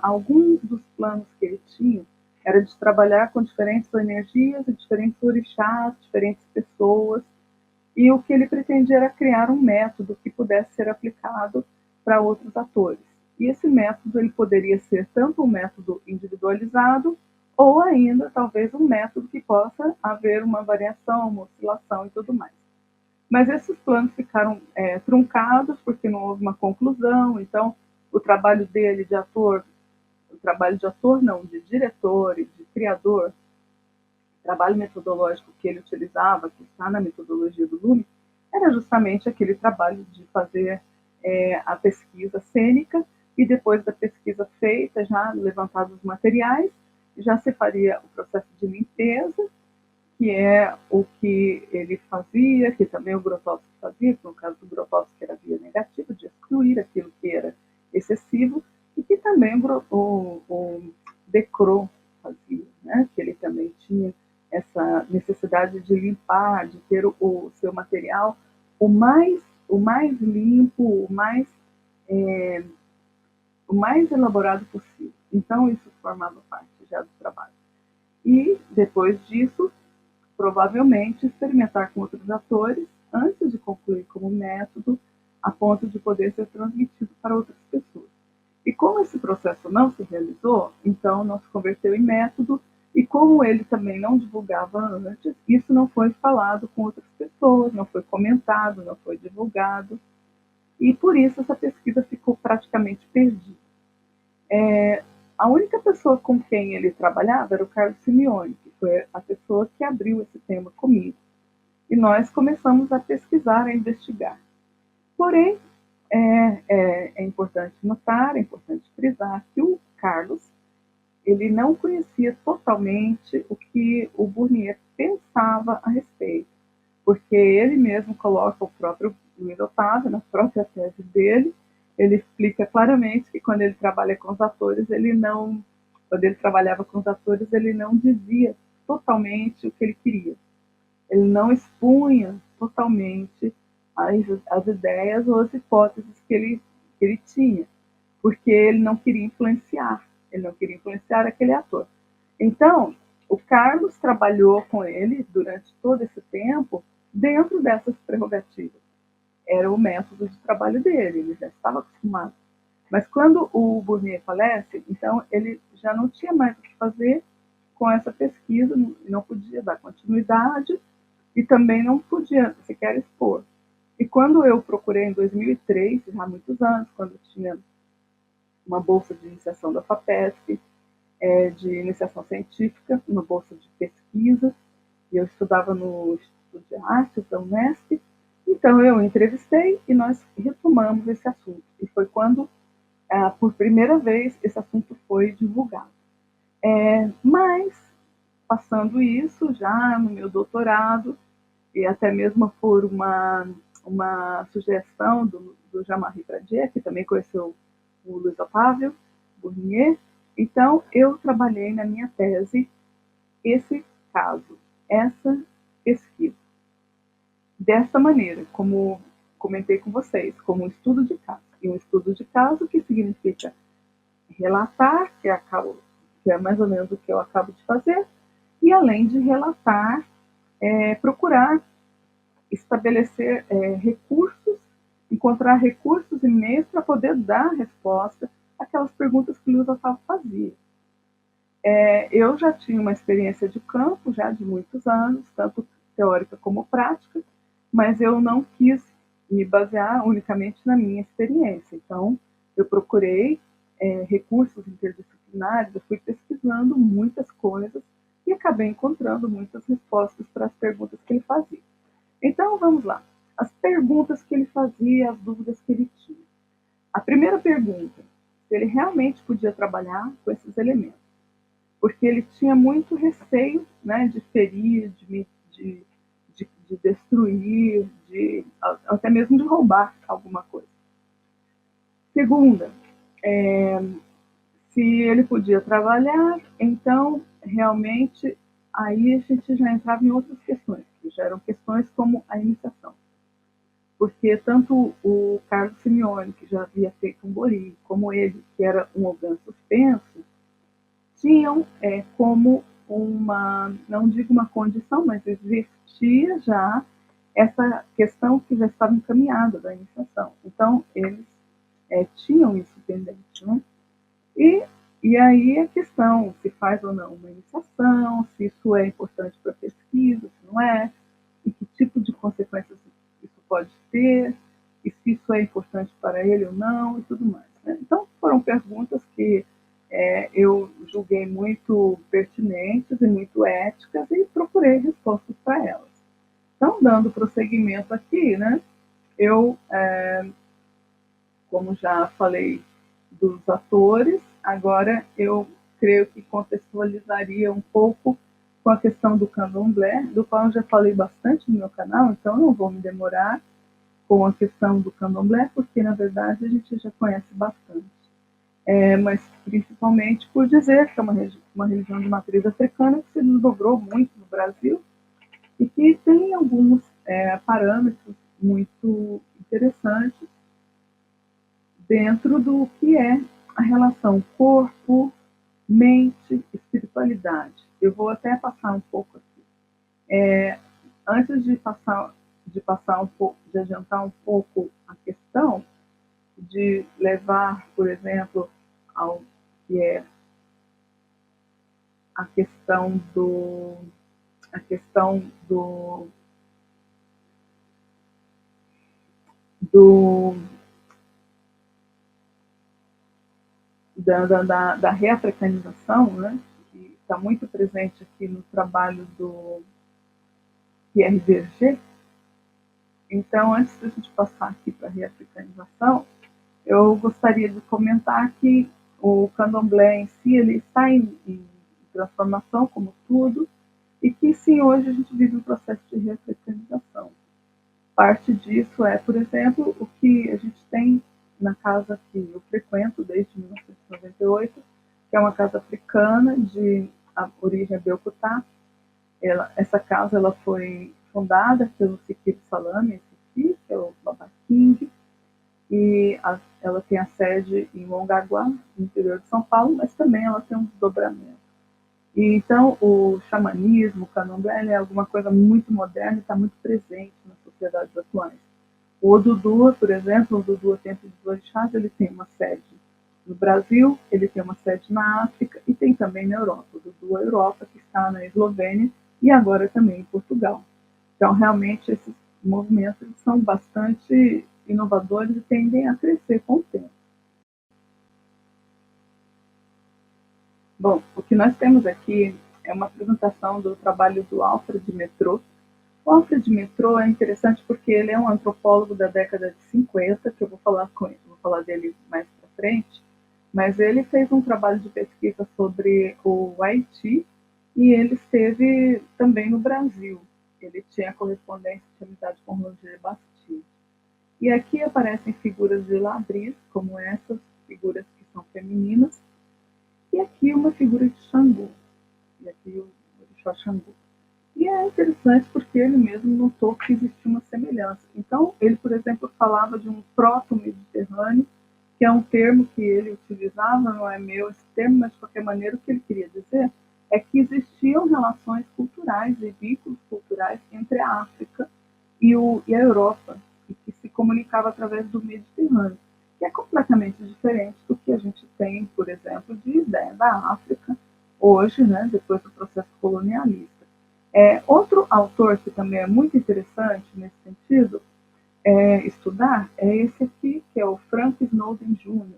alguns dos planos que ele tinha era de trabalhar com diferentes energias e diferentes orixás, diferentes pessoas, e o que ele pretendia era criar um método que pudesse ser aplicado para outros atores. E esse método ele poderia ser tanto um método individualizado ou ainda talvez um método que possa haver uma variação, uma oscilação e tudo mais. Mas esses planos ficaram truncados porque não houve uma conclusão, então o trabalho dele de ator, o trabalho de ator não, de diretor e de criador, o trabalho metodológico que ele utilizava, que está na metodologia do Lume, era justamente aquele trabalho de fazer a pesquisa cênica e depois da pesquisa feita, já levantados os materiais, já se faria o processo de limpeza, que é o que ele fazia, que também o Grotowski fazia, que no caso do Grotowski era via negativa, de excluir aquilo que era excessivo, e que também o Decro fazia, né? Que ele também tinha essa necessidade de limpar, de ter o seu material o mais limpo, o mais elaborado possível. Então, isso formava parte já do trabalho. E, depois disso, provavelmente experimentar com outros atores antes de concluir como método, a ponto de poder ser transmitido para outras pessoas. E como esse processo não se realizou, então não se converteu em método, e como ele também não divulgava antes, isso não foi falado com outras pessoas, não foi comentado, não foi divulgado, e por isso essa pesquisa ficou praticamente perdida. A única pessoa com quem ele trabalhava era o Carlos Simeone, que foi a pessoa que abriu esse tema comigo. E nós começamos a pesquisar, a investigar. Porém, é importante notar, é importante frisar que o Carlos ele não conhecia totalmente o que o Bournier pensava a respeito, porque ele mesmo coloca o próprio Luiz Otávio na própria tese dele, ele explica claramente que quando ele trabalha com os atores, quando ele trabalhava com os atores, ele não dizia totalmente o que ele queria. Ele não expunha totalmente as ideias ou as hipóteses que ele tinha, porque ele não queria influenciar aquele ator. Então, o Carlos trabalhou com ele durante todo esse tempo dentro dessas prerrogativas. Era o método de trabalho dele, ele já estava acostumado. Mas quando o Bournier falece, então ele já não tinha mais o que fazer com essa pesquisa, não podia dar continuidade e também não podia sequer expor. E quando eu procurei em 2003, já há muitos anos, quando tinha uma bolsa de iniciação da FAPESP, de iniciação científica, uma bolsa de pesquisa, e eu estudava no Instituto de Artes da Unesp, então eu entrevistei e nós retomamos esse assunto. E foi quando, por primeira vez, esse assunto foi divulgado. Mas, passando isso, já no meu doutorado, e até mesmo por uma sugestão do Jean-Marie Pradier, que também conheceu o Luiz Otávio Bournier, então eu trabalhei na minha tese esse caso, essa pesquisa. Dessa maneira, como comentei com vocês, como um estudo de caso. E um estudo de caso que significa relatar, que é mais ou menos o que eu acabo de fazer, e além de relatar, procurar estabelecer recursos, encontrar recursos e meios para poder dar resposta àquelas perguntas que o Luiz Otávio fazia. Eu já tinha uma experiência de campo, já de muitos anos, tanto teórica como prática, mas eu não quis me basear unicamente na minha experiência. Então, eu procurei recursos interdisciplinares, eu fui pesquisando muitas coisas e acabei encontrando muitas respostas para as perguntas que ele fazia. Então, vamos lá. As perguntas que ele fazia, as dúvidas que ele tinha. A primeira pergunta, se ele realmente podia trabalhar com esses elementos. porque ele tinha muito receio, né, de ferir, de destruir, até mesmo de roubar alguma coisa. Segunda, se ele podia trabalhar, então realmente aí a gente já entrava em outras questões, que já eram questões como a iniciação. Porque tanto o Carlos Simeone, que já havia feito um Bori, como ele, que era um Ogã suspenso, tinham como uma, não digo uma condição, mas existia já essa questão que já estava encaminhada da iniciação. Então, eles tinham isso pendente, né? E aí a questão, se faz ou não uma iniciação, se isso é importante para a pesquisa, se não é, e que tipo de consequências isso pode ter, e se isso é importante para ele ou não, e tudo mais. Né? Então, foram perguntas que eu julguei muito pertinentes e muito éticas e procurei respostas para elas. Então, dando prosseguimento aqui, né, eu, como já falei dos atores, agora eu creio que contextualizaria um pouco com a questão do candomblé, do qual eu já falei bastante no meu canal, então não vou me demorar com a questão do candomblé, porque na verdade a gente já conhece bastante. Mas principalmente por dizer que é uma religião de matriz africana que se desdobrou muito no Brasil e que tem alguns parâmetros muito interessantes dentro do que é a relação corpo, mente, espiritualidade. Eu vou até passar um pouco aqui. Antes de passar um pouco, de adiantar um pouco a questão, de levar, por exemplo, ao que é a questão do a questão do da reafricanização, né, que está muito presente aqui no trabalho do Pierre Berger. Então, antes da gente passar aqui para a reafricanização, eu gostaria de comentar que o candomblé em si ele está em transformação, como tudo, e que sim, hoje a gente vive um processo de reafricanização. Parte disso é, por exemplo, o que a gente tem na casa que eu frequento desde 1998, que é uma casa africana de origem Belcutá. Essa casa ela foi fundada pelo Sikiri Salame, que é o Baba King, e ela tem a sede em Mongaguá, no interior de São Paulo, mas também ela tem um desdobramento. E, então, o xamanismo, o candomblé, é alguma coisa muito moderna e está muito presente nas sociedades atuais. O Odudua, por exemplo, o Odudua Templo dos Orixás, ele tem uma sede no Brasil, ele tem uma sede na África e tem também na Europa. O Odudua Europa, que está na Eslovênia e agora também em Portugal. Então, realmente, esses movimentos são bastante inovadores e tendem a crescer com o tempo. Bom, o que nós temos aqui é uma apresentação do trabalho do Alfred Metrô. O Alfred Metrô é interessante porque ele é um antropólogo da década de 50, que eu vou falar dele mais para frente, mas ele fez um trabalho de pesquisa sobre o Haiti e ele esteve também no Brasil. Ele tinha correspondência de amizade com Roger Bastide. E aqui aparecem figuras de ladris, como essas figuras que são femininas, e aqui uma figura de Xangô, e aqui o orixá Xangô. E é interessante porque ele mesmo notou que existia uma semelhança. Então, ele, por exemplo, falava de um proto-mediterrâneo, que é um termo que ele utilizava, não é meu esse termo, mas de qualquer maneira o que ele queria dizer é que existiam relações culturais e vínculos culturais entre a África e a Europa, e que se comunicava através do Mediterrâneo, que é completamente diferente do que a gente tem, por exemplo, de ideia da África hoje, né, depois do processo colonialista. Outro autor que também é muito interessante nesse sentido estudar é esse aqui, que é o Frank Snowden Jr.,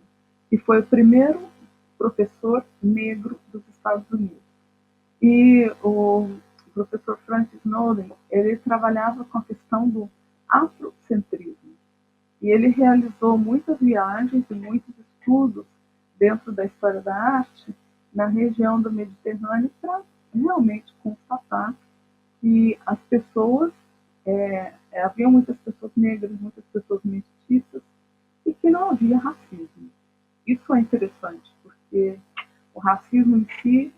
que foi o primeiro professor negro dos Estados Unidos. E o professor Frank Snowden, ele trabalhava com a questão do afrocentrismo. E ele realizou muitas viagens e muitos estudos dentro da história da arte na região do Mediterrâneo para realmente constatar que as pessoas, havia muitas pessoas negras, muitas pessoas mestiças, e que não havia racismo. Isso é interessante, porque o racismo em si,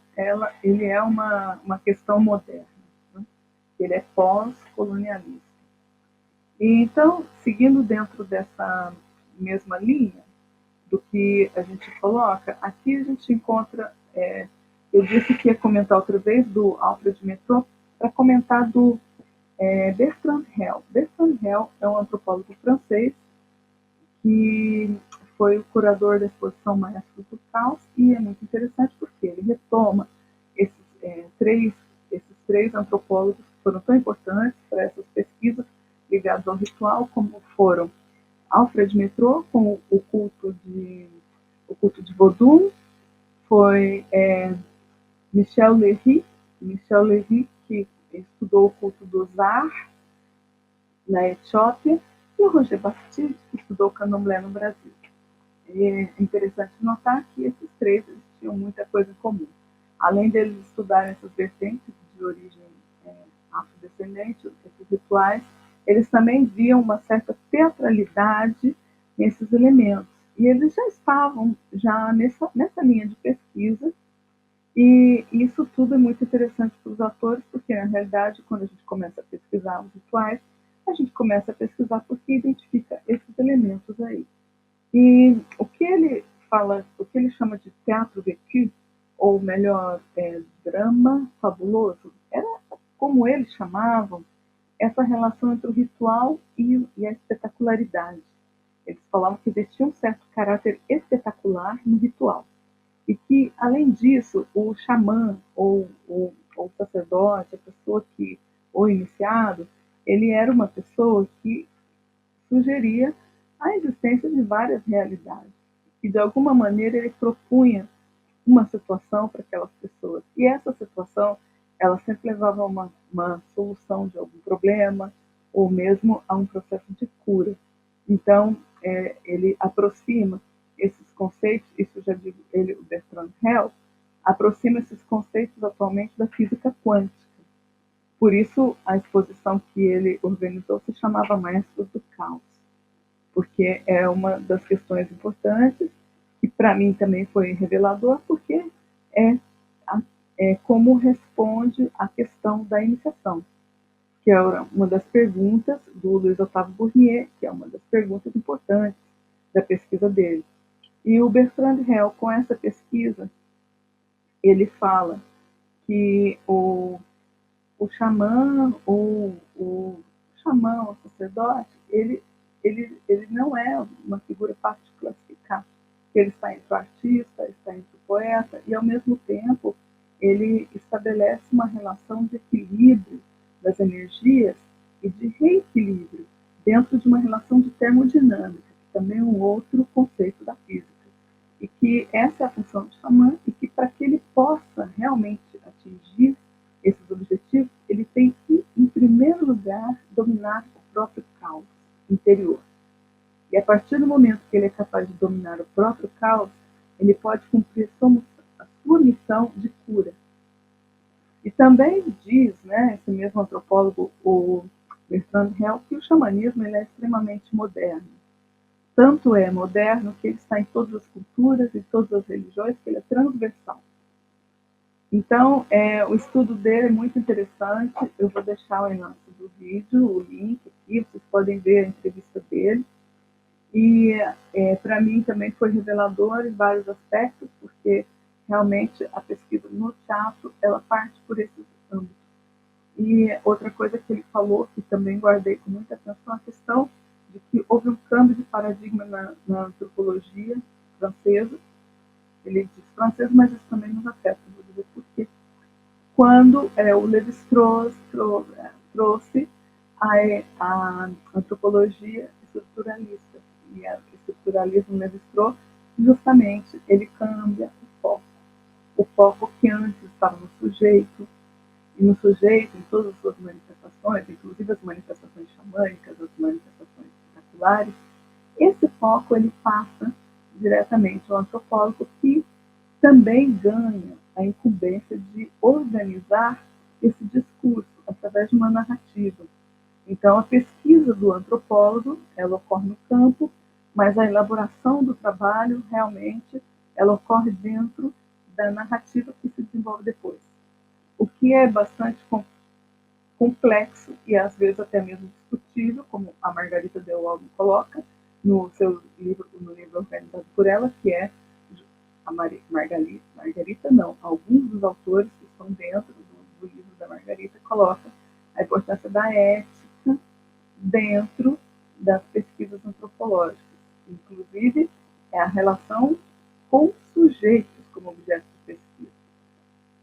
ele é uma questão moderna, né? Ele é pós-colonialista. E então, seguindo dentro dessa mesma linha do que a gente coloca, aqui a gente encontra, eu disse que ia comentar outra vez do Alfred Metrô, para comentar do Bertrand Hell. Bertrand Hell é um antropólogo francês que foi o curador da exposição Maestros do Caos, e é muito interessante porque ele retoma esses, esses três antropólogos que foram tão importantes para essas pesquisas ligadas ao ritual, como foram Alfred Metrô, com o culto de Vodun, foi Michel Lévy, que estudou o culto do Zar na Etiópia, e o Roger Bastide, que estudou o candomblé no Brasil. E é interessante notar que esses três tinham muita coisa em comum. Além deles estudarem essas vertentes de origem afrodescendente, esses rituais, eles também viam uma certa teatralidade nesses elementos. E eles já estavam nessa linha de pesquisa, e isso tudo é muito interessante para os atores, porque na realidade, quando a gente começa a pesquisar os rituais, a gente começa a pesquisar porque identifica esses elementos aí. E o que ele fala, o que ele chama de teatro vécu, ou melhor, drama fabuloso, era como eles chamavam essa relação entre o ritual e a espetacularidade. Eles falavam que existia um certo caráter espetacular no ritual. E que, além disso, o xamã ou o sacerdote, a pessoa que, ou iniciado, ele era uma pessoa que sugeria a existência de várias realidades. E, de alguma maneira, ele propunha uma situação para aquelas pessoas. E essa situação, ela sempre levava a uma solução de algum problema, ou mesmo a um processo de cura. Então, ele aproxima esses conceitos, isso já digo ele, o Bertrand Hell, aproxima esses conceitos atualmente da física quântica. Por isso, a exposição que ele organizou se chamava Maestros do Caos, porque é uma das questões importantes, e para mim também foi revelador, porque é, é como responde a questão da iniciação, que é uma das perguntas do Luiz Otávio Bournier, que é uma das perguntas importantes da pesquisa dele. E o Bertrand Hell, com essa pesquisa, ele fala que o xamã, o sacerdote, ele não é uma figura fácil de classificar. Ele está entre o artista, está entre o poeta, e ao mesmo tempo ele estabelece uma relação de equilíbrio das energias e de reequilíbrio dentro de uma relação de termodinâmica, que também é um outro conceito da física. E que essa é a função do xamã, e que para que ele possa realmente atingir esses objetivos, ele tem que, em primeiro lugar, dominar o próprio caos interior. E a partir do momento que ele é capaz de dominar o próprio caos, ele pode cumprir a sua missão de cura. E também diz, né, esse mesmo antropólogo, o Bertrand Hell, que o xamanismo ele é extremamente moderno. Tanto é moderno que ele está em todas as culturas e todas as religiões, que ele é transversal. Então, o estudo dele é muito interessante. Eu vou deixar o enlace do vídeo, o link aqui, vocês podem ver a entrevista dele. E para mim também foi revelador em vários aspectos, porque realmente a pesquisa no teatro, ela parte por esses âmbitos. E outra coisa que ele falou, que também guardei com muita atenção, a questão de que houve um câmbio de paradigma na antropologia francesa. Ele diz francês, mas isso também nos afeta, vou dizer por quê. Quando o Lévi-Strauss trouxe a antropologia estruturalista. E o estruturalismo Lévi-Strauss, justamente, ele cambia o foco. O foco que antes estava no sujeito, e no sujeito, em todas as suas manifestações, inclusive as manifestações xamânicas, as manifestações espetaculares, esse foco ele passa diretamente ao antropólogo, que também ganha a incumbência de organizar esse discurso através de uma narrativa. Então, a pesquisa do antropólogo, ela ocorre no campo, mas a elaboração do trabalho, realmente, ela ocorre dentro da narrativa que se desenvolve depois. O que é bastante complexo e, às vezes, até mesmo discutível, como a Margarita Delvalme coloca no seu livro, no livro organizado por ela, que é a Margarita não, alguns dos autores que estão dentro do livro da Margarita colocam a importância da ética dentro das pesquisas antropológicas. Inclusive, é a relação com sujeitos como objeto de pesquisa,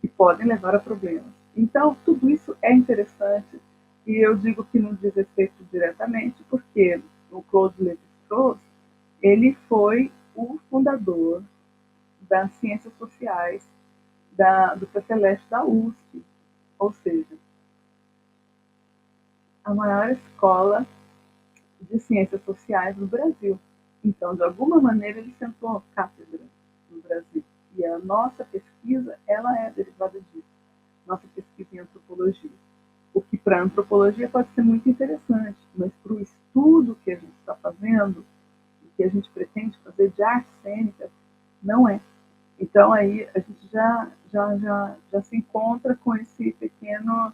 que podem levar a problemas. Então, tudo isso é interessante, e eu digo que não diz respeito diretamente, porque o Claude Lévi-Strauss, ele foi o fundador das ciências sociais do PCLEST da USP, ou seja, a maior escola de ciências sociais no Brasil. Então, de alguma maneira, ele sentou a cátedra no Brasil. E a nossa pesquisa, ela é derivada disso. Nossa pesquisa em antropologia. O que para a antropologia pode ser muito interessante, mas para o estudo que a gente está fazendo, que a gente pretende fazer de artes cênicas, não é. Então, aí a gente já se encontra com esse pequeno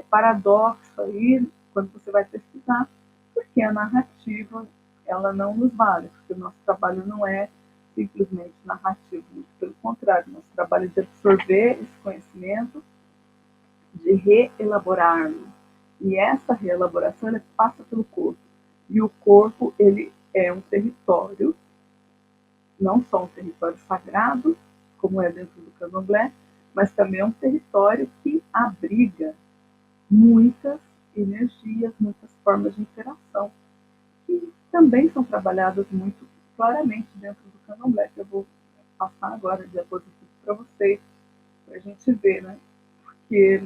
paradoxo aí, quando você vai pesquisar, porque a narrativa, ela não nos vale, porque o nosso trabalho não é simplesmente narrativo, muito pelo contrário, nosso trabalho é de absorver esse conhecimento, de reelaborá-lo. E essa reelaboração, ela passa pelo corpo. E o corpo, ele é um território, não só um território sagrado, como é dentro do candomblé, mas também é um território que abriga muitas energias, muitas formas de interação, que também são trabalhadas muito claramente dentro do candomblé, que eu vou passar agora a diapositiva para vocês, para a gente ver, né? Porque,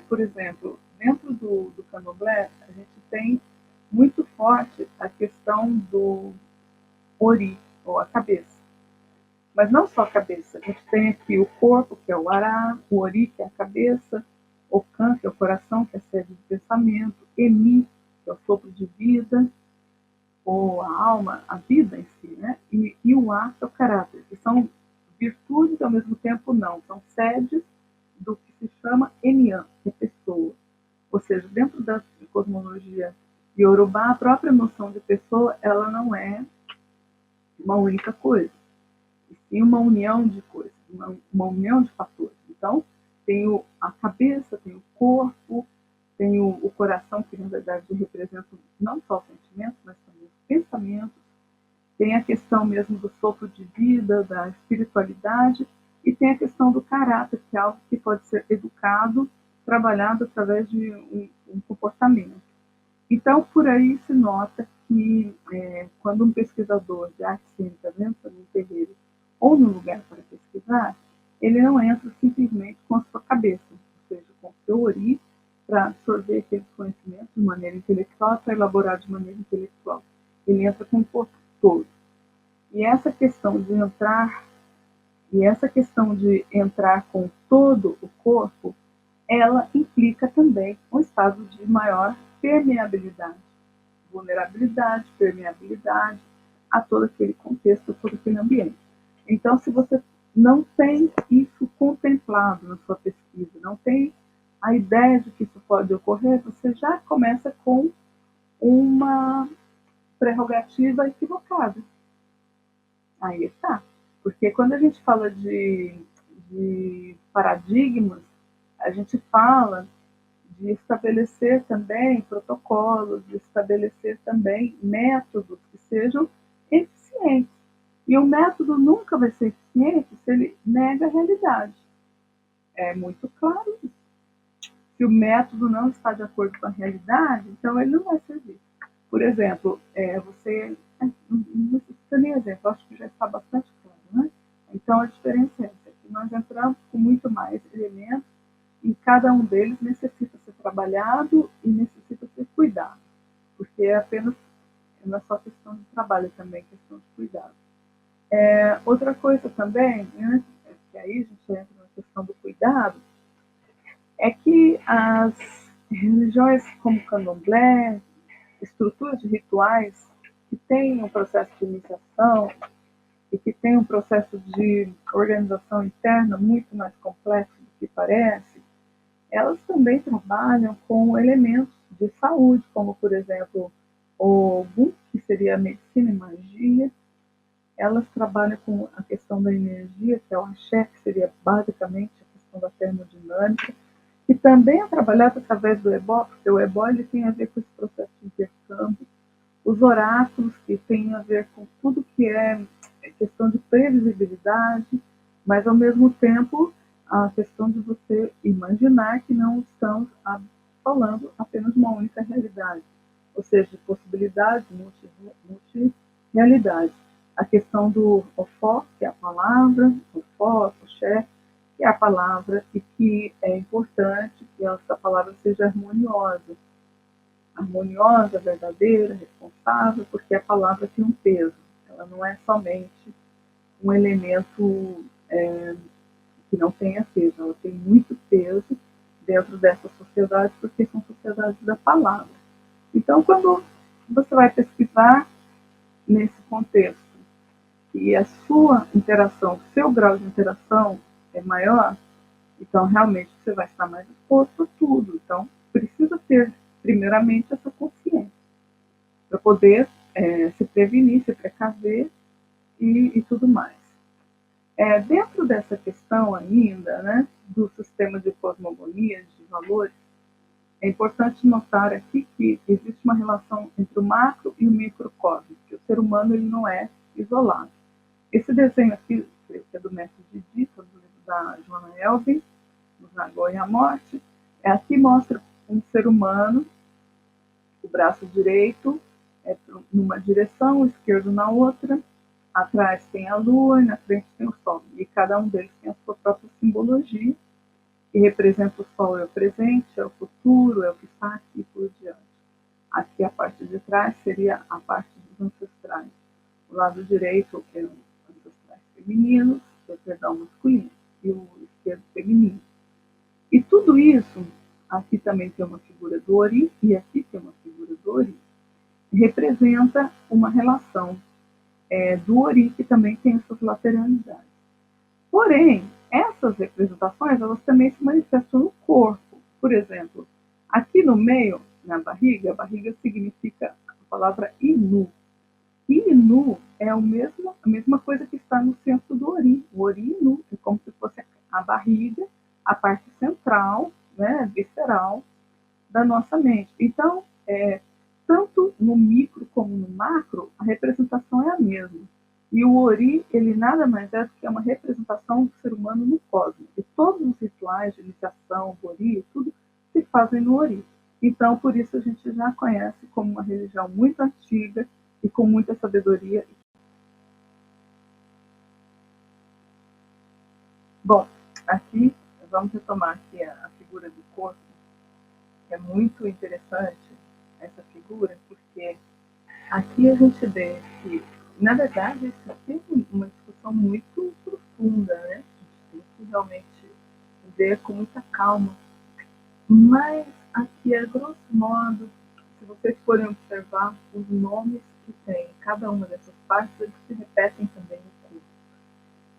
por exemplo, dentro do candomblé, a gente tem muito forte a questão do ori, ou a cabeça. Mas não só a cabeça, a gente tem aqui o corpo, que é o ará, o ori, que é a cabeça, o can, que é o coração, que é a sede de pensamento, emi, que é o sopro de vida, ou a alma, a vida em si, né? E o a, que é o caráter, que são virtudes ao mesmo tempo não, são sedes do que se chama enian, que é pessoa. Ou seja, dentro da cosmologia iorubá, a própria noção de pessoa, ela não é uma única coisa, e sim uma união de coisas, uma união de fatores. Então, tem a cabeça, tem o corpo, tem o coração, que na verdade representa não só os sentimentos, mas também os pensamentos, tem a questão mesmo do sopro de vida, da espiritualidade, e tem a questão do caráter, que é algo que pode ser educado, trabalhado através de um comportamento. Então, por aí se nota que quando um pesquisador de arte cênica entra num terreiro ou num lugar para pesquisar, ele não entra simplesmente com a sua cabeça, ou seja, com o seu ori, para absorver aqueles conhecimentos de maneira intelectual, para elaborar de maneira intelectual. Ele entra com o corpo todo. E essa questão de entrar com todo o corpo, ela implica também um estado de maior permeabilidade, vulnerabilidade, permeabilidade a todo aquele contexto, a todo aquele ambiente. Então, se você não tem isso contemplado na sua pesquisa, não tem a ideia de que isso pode ocorrer, você já começa com uma prerrogativa equivocada. Aí está. Porque quando a gente fala de paradigmas, a gente fala de estabelecer também protocolos, de estabelecer também métodos que sejam eficientes. E o método nunca vai ser eficiente se ele nega a realidade. É muito claro isso. Se o método não está de acordo com a realidade, então ele não vai servir. Por exemplo, não precisa nem exemplo, acho que já está bastante claro, né? Então a diferença é essa, que nós entramos com muito mais elementos e cada um deles necessita ser trabalhado e necessita ser cuidado, porque não é só questão de trabalho, também questão de cuidado. Outra coisa também, né, aí a gente entra na questão do cuidado, é que as religiões como candomblé, estruturas de rituais que têm um processo de iniciação e que têm um processo de organização interna muito mais complexo do que parece, elas também trabalham com elementos de saúde, como, por exemplo, o Ogum, que seria a medicina e magia. Elas trabalham com a questão da energia, que é o axé, que seria basicamente a questão da termodinâmica, e também é trabalhado através do ebó, porque o ebó ele tem a ver com esse processo de intercâmbio. Os oráculos, que tem a ver com tudo que é questão de previsibilidade, mas ao mesmo tempo a questão de você imaginar que não estamos falando apenas uma única realidade, ou seja, de possibilidades, multi-realidades. A questão do ofó, que é a palavra, ofó, oxé, que é a palavra e que é importante que essa palavra seja harmoniosa, verdadeira, responsável, porque a palavra tem um peso, ela não é somente um elemento que não tenha peso, ela tem muito peso dentro dessa sociedade, porque são sociedades da palavra. Então, quando você vai pesquisar nesse contexto e a sua interação, o seu grau de interação é maior, então realmente você vai estar mais exposto a tudo. Então, precisa ter, primeiramente, essa consciência para poder se prevenir, se precaver e tudo mais. Dentro dessa questão ainda, né, do sistema de cosmogonia, de valores, é importante notar aqui que existe uma relação entre o macro e o microcosmo, que o ser humano ele não é isolado. Esse desenho aqui, que é do mestre Didi, do livro da Joana Elvin, Nos Nagô e a Morte, aqui mostra um ser humano, o braço direito numa direção, o esquerdo na outra, atrás tem a lua e na frente tem o sol. E cada um deles tem a sua própria simbologia, que representa o sol é o presente, é o futuro, é o que está aqui por diante. Aqui a parte de trás seria a parte dos ancestrais. O lado direito é os ancestrais femininos, perdão, masculinos, e o esquerdo feminino. E tudo isso, aqui também tem uma figura do Ori, e aqui tem uma figura do Ori, representa uma relação do Ori, que também tem essas lateralidades. Porém, essas representações, elas também se manifestam no corpo. Por exemplo, aqui no meio, na barriga, a barriga significa a palavra Inu. E Inu é a mesma coisa que está no centro do Ori. O Ori Inu é como se fosse a barriga, a parte central, né, visceral da nossa mente. Então, tanto no micro como no macro, a representação é a mesma. E o Ori, ele nada mais é do que uma representação do ser humano no cosmos. E todos os rituais de iniciação, Ori, tudo se fazem no Ori. Então, por isso a gente já conhece como uma religião muito antiga e com muita sabedoria. Bom, aqui vamos retomar aqui a figura do corpo, que é muito interessante essa figura, porque aqui a gente vê que, na verdade, isso aqui é uma discussão muito profunda, né? A gente tem que realmente ver com muita calma. Mas aqui, a grosso modo, se vocês forem observar os nomes que tem cada uma dessas partes, eles se repetem também no corpo.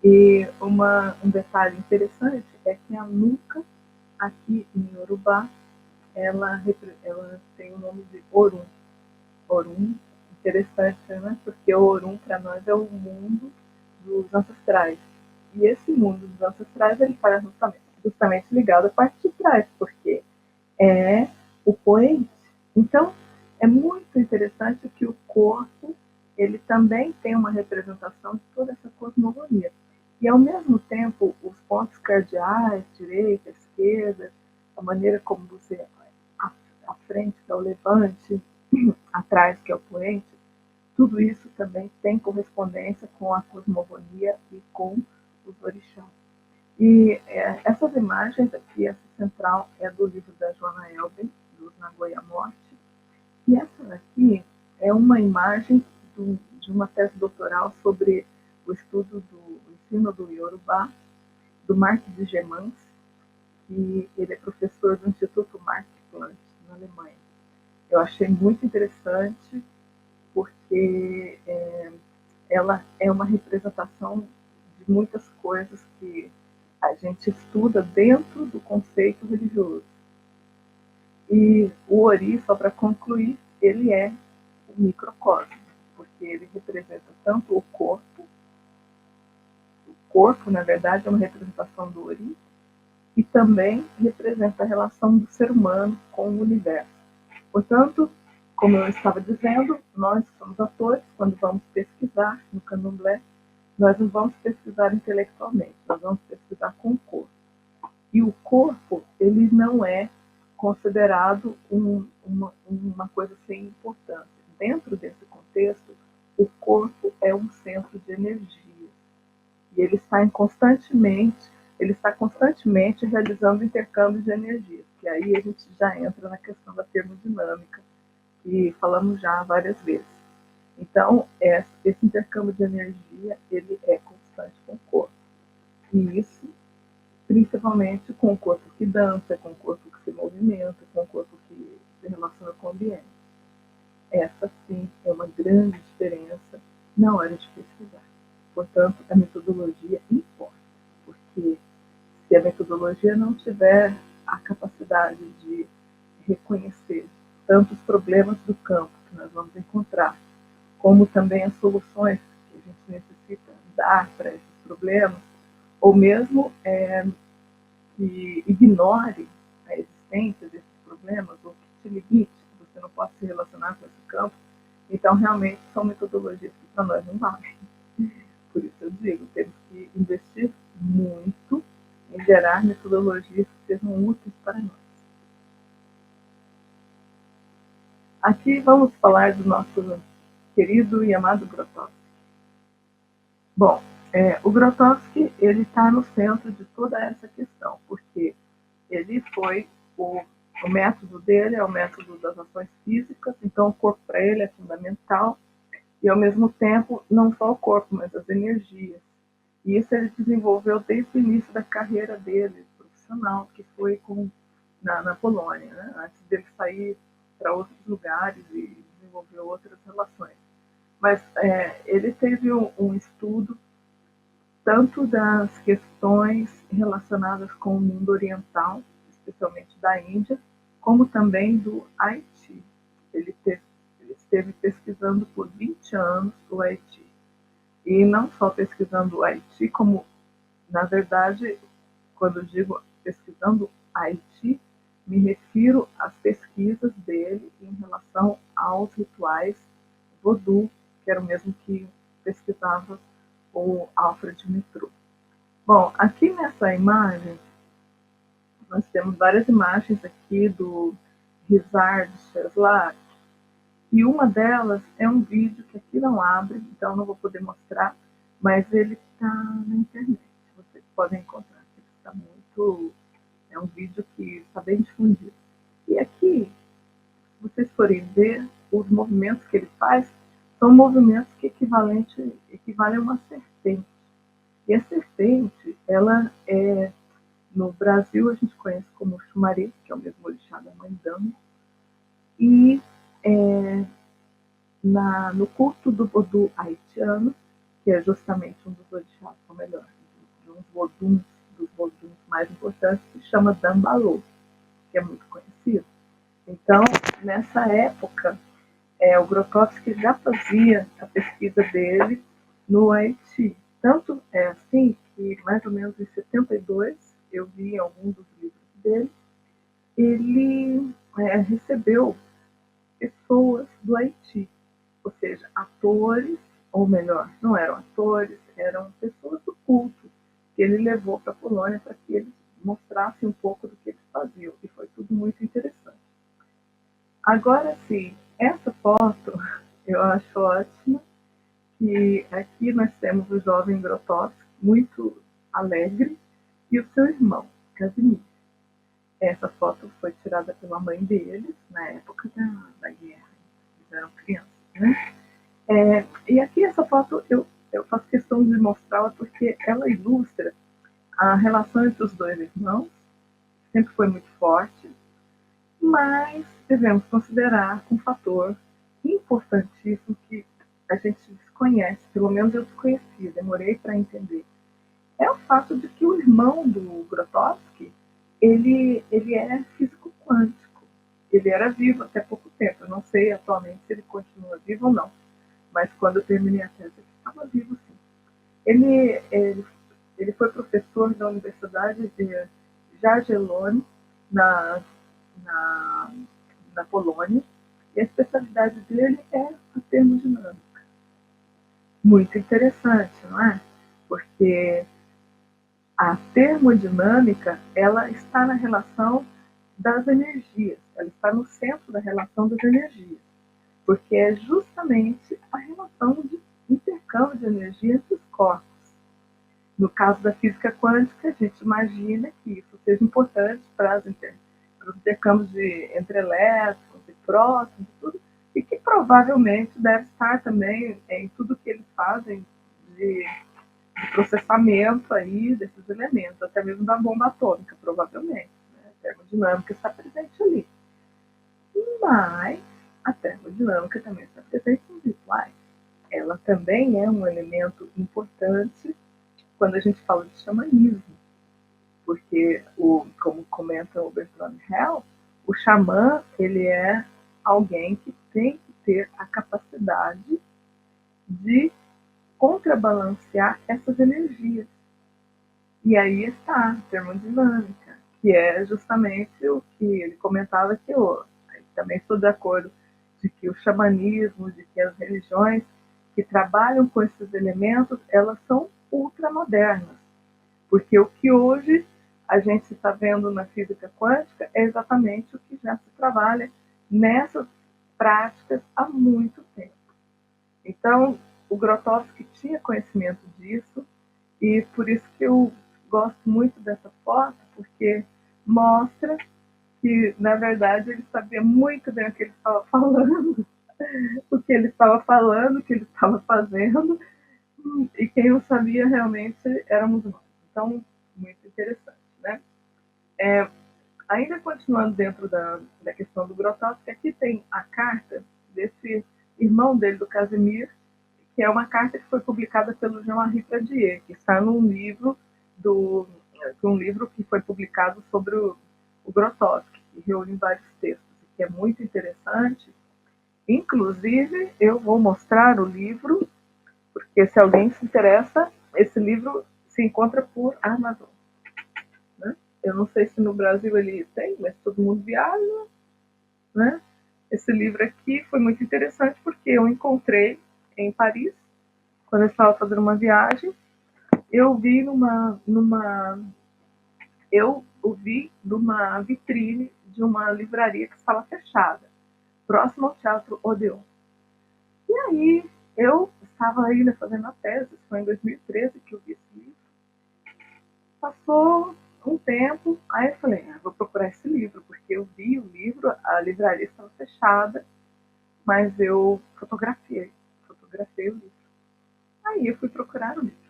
E um detalhe interessante é que a nuca, aqui em Yorubá, ela tem o nome de Orum. Orum, interessante, né? Porque o Orum para nós é o mundo dos ancestrais. E esse mundo dos ancestrais ele está justamente ligado à parte de trás, porque é o poente. Então, é muito interessante que o corpo ele também tem uma representação de toda essa cosmogonia. E, ao mesmo tempo, os pontos cardeais, direita, esquerda, a maneira como você a frente, que é o levante, atrás, que é o poente, tudo isso também tem correspondência com a cosmogonia e com os orixás. E essas imagens aqui, essa central é do livro da Joana Elben, dos Nagoya Morte, e essa daqui é uma imagem de uma tese doutoral sobre o estudo do ensino do Yorubá do Mark de Gemans, que ele é professor do Instituto Max Planck, na Alemanha. Eu achei muito interessante porque ela é uma representação de muitas coisas que a gente estuda dentro do conceito religioso. E o Ori, só para concluir, ele é o microcosmo, porque ele representa tanto o corpo, na verdade, é uma representação do Ori, e também representa a relação do ser humano com o universo. Portanto, como eu estava dizendo, nós somos atores quando vamos pesquisar no candomblé, nós não vamos pesquisar intelectualmente, nós vamos pesquisar com o corpo. E o corpo, ele não é considerado uma coisa sem importância. Dentro desse contexto, o corpo é um centro de energia. E ele está constantemente realizando intercâmbio de energia. Que aí a gente já entra na questão da termodinâmica, que falamos já várias vezes. Então, esse intercâmbio de energia, ele é constante com o corpo. E isso, principalmente com o corpo que dança, com o corpo que se movimenta, com o corpo que se relaciona com o ambiente. Essa, sim, é uma grande diferença na hora de pesquisar. Portanto, a metodologia importa, porque se a metodologia não tiver a capacidade de reconhecer tanto os problemas do campo que nós vamos encontrar, como também as soluções que a gente necessita dar para esses problemas, ou mesmo que ignore a existência desses problemas, ou que te limite, que você não possa se relacionar com esse campo, então realmente são metodologias que para nós não valem. Por isso eu digo, temos que investir muito em gerar metodologias que sejam úteis para nós. Aqui vamos falar do nosso querido e amado Grotowski. Bom, o Grotowski ele está no centro de toda essa questão, porque ele foi o método dele é o método das ações físicas, então o corpo para ele é fundamental, e ao mesmo tempo não só o corpo, mas as energias. E isso ele desenvolveu desde o início da carreira dele, profissional, que foi na Polônia, né? Antes dele sair para outros lugares e desenvolver outras relações. Mas ele teve um estudo tanto das questões relacionadas com o mundo oriental, especialmente da Índia, como também do Haiti. Ele esteve pesquisando por 20 anos o Haiti. E não só pesquisando o Haiti, como, na verdade, quando eu digo pesquisando Haiti, me refiro às pesquisas dele em relação aos rituais voodoo, que era o mesmo que pesquisava o Alfred Mitrou. Bom, aqui nessa imagem, nós temos várias imagens aqui do Rizard Cheslak, e uma delas é um vídeo que aqui não abre, então não vou poder mostrar, mas ele está na internet. Vocês podem encontrar. Ele está muito. É um vídeo que está bem difundido. E aqui, se vocês forem ver, os movimentos que ele faz são movimentos que equivalem a uma serpente. E a serpente, ela é. No Brasil, a gente conhece como Xumaré, que é o mesmo orixá da mãe Dama. E no culto do voodoo haitiano, que é justamente um dos orixás, ou melhor, de dos voduns mais importantes, se chama Dambalô, que é muito conhecido. Então, nessa época, o Grotowski já fazia a pesquisa dele no Haiti. Tanto é assim que, mais ou menos em 72, eu vi em algum dos livros dele, ele recebeu pessoas do Haiti, ou seja, atores, ou melhor, não eram atores, eram pessoas do culto, que ele levou para a Polônia para que eles mostrassem um pouco do que eles faziam, e foi tudo muito interessante. Agora sim, essa foto eu acho ótima, que aqui nós temos o jovem Grotowski, muito alegre, e o seu irmão, Casimir. Essa foto foi tirada pela mãe deles, na época da guerra, eles eram crianças, né? E aqui essa foto eu faço questão de mostrá-la porque ela ilustra A relação entre os dois irmãos sempre foi muito forte, mas devemos considerar um fator importantíssimo que a gente desconhece, pelo menos eu desconhecia, demorei para entender. É o fato de que o irmão do Grotowski, ele é físico quântico. Ele era vivo até pouco tempo. Eu não sei atualmente se ele continua vivo ou não, mas quando eu terminei a tese, ele estava vivo sim. Ele foi professor da Universidade de Jagiellonii, na, na, na Polônia, e a especialidade dele é a termodinâmica. Muito interessante, não é? Porque a termodinâmica, ela está na relação das energias, ela está no centro da relação das energias, porque é justamente a relação de intercâmbio de energia entre os corpos. No caso da física quântica, a gente imagina que isso seja importante para os intercâmbios entre elétrons e prótons e tudo, e que provavelmente deve estar também em tudo que eles fazem de processamento aí desses elementos, até mesmo da bomba atômica, provavelmente. Né? A termodinâmica está presente ali. Mas a termodinâmica também está presente nos rituais. Ela também é um elemento importante quando a gente fala de xamanismo, porque, como comenta o Bertrand Russell, o xamã ele é alguém que tem que ter a capacidade de contrabalancear essas energias. E aí está a termodinâmica, que é justamente o que ele comentava que eu também estou de acordo, de que o xamanismo, de que as religiões que trabalham com esses elementos, elas são ultramodernas. Porque o que hoje a gente está vendo na física quântica é exatamente o que já se trabalha nessas práticas há muito tempo. Então, o Grotowski tinha conhecimento disso, e por isso que eu gosto muito dessa foto, porque mostra que, na verdade, ele sabia muito bem o que ele estava falando, o que ele estava falando, o que ele estava fazendo, e quem não sabia realmente éramos nós. Então, muito interessante, né? Ainda continuando dentro da questão do Grotowski, aqui tem a carta desse irmão dele, do Casimir, que é uma carta que foi publicada pelo Jean-Marie Pradier, que está num livro um livro que foi publicado sobre o Grotowski, que reúne vários textos, que é muito interessante. Inclusive, eu vou mostrar o livro, porque se alguém se interessa, esse livro se encontra por Amazon. Né? Eu não sei se no Brasil ele tem, mas todo mundo viaja. Né? Esse livro aqui foi muito interessante porque eu encontrei em Paris, quando eu estava fazendo uma viagem, eu vi eu o vi numa vitrine de uma livraria que estava fechada, próximo ao Teatro Odeon. E aí eu estava ainda fazendo a tese, foi em 2013 que eu vi esse livro. Passou um tempo, aí eu falei, vou procurar esse livro, porque eu vi o livro, a livraria estava fechada, mas eu fotografei o livro. Aí eu fui procurar o livro.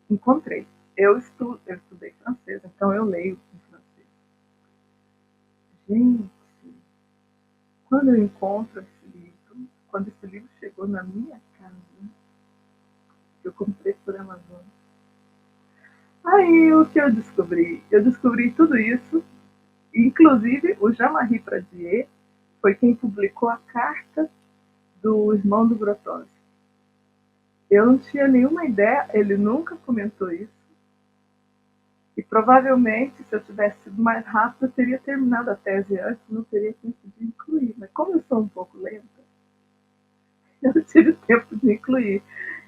Encontrei. Eu estudei francês, então eu leio em francês. Gente, quando eu encontro esse livro, quando esse livro chegou na minha casa, eu comprei por Amazon. Aí o que eu descobri? Eu descobri tudo isso, inclusive o Jean-Marie Pradier foi quem publicou a carta do irmão do Grotowski. Eu não tinha nenhuma ideia, ele nunca comentou isso. E provavelmente, se eu tivesse sido mais rápido, eu teria terminado a tese antes, não teria conseguido incluir. Mas como eu sou um pouco lenta, eu tive tempo de incluir.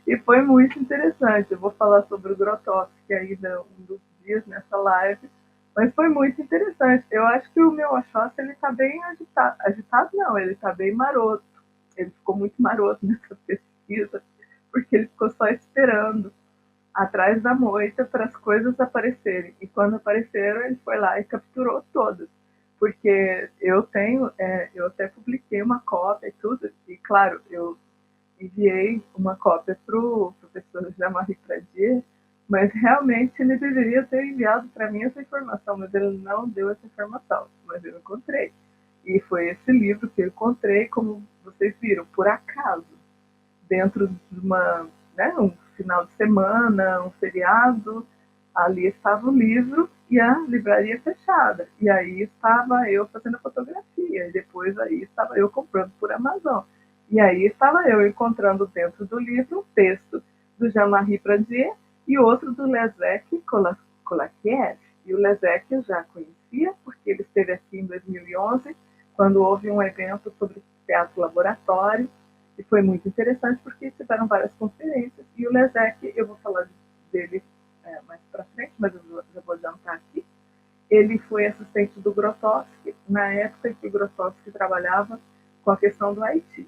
E foi muito interessante. Eu vou falar sobre o Grotowski ainda um dos dias nessa live, mas foi muito interessante. Eu acho que o meu Oxóssi, ele está bem agitado. Agitado não, ele está bem maroto. Ele ficou muito maroto nessa pesquisa, porque ele ficou só esperando atrás da moita para as coisas aparecerem. E quando apareceram, ele foi lá e capturou todas. Porque eu até publiquei uma cópia e tudo, e claro, eu enviei uma cópia para o professor Jean-Marie Pradier, Mas realmente ele deveria ter enviado para mim essa informação, mas ele não deu essa informação, mas eu encontrei. E foi esse livro que eu encontrei, como vocês viram, por acaso, dentro de um final de semana, um feriado, ali estava o livro e a livraria fechada. E aí estava eu fazendo a fotografia, e depois aí estava eu comprando por Amazon. E aí estava eu encontrando dentro do livro um texto do Jean-Marie Pradier e outro do Leszek Kolakiev. E o Leszek eu já conhecia, porque ele esteve aqui em 2011, quando houve um evento sobre teatro laboratório, e foi muito interessante porque tiveram várias conferências. E o Leszek, eu vou falar dele mais para frente, mas eu já vou adiantar aqui. Ele foi assistente do Grotowski na época em que o Grotowski trabalhava com a questão do Haiti.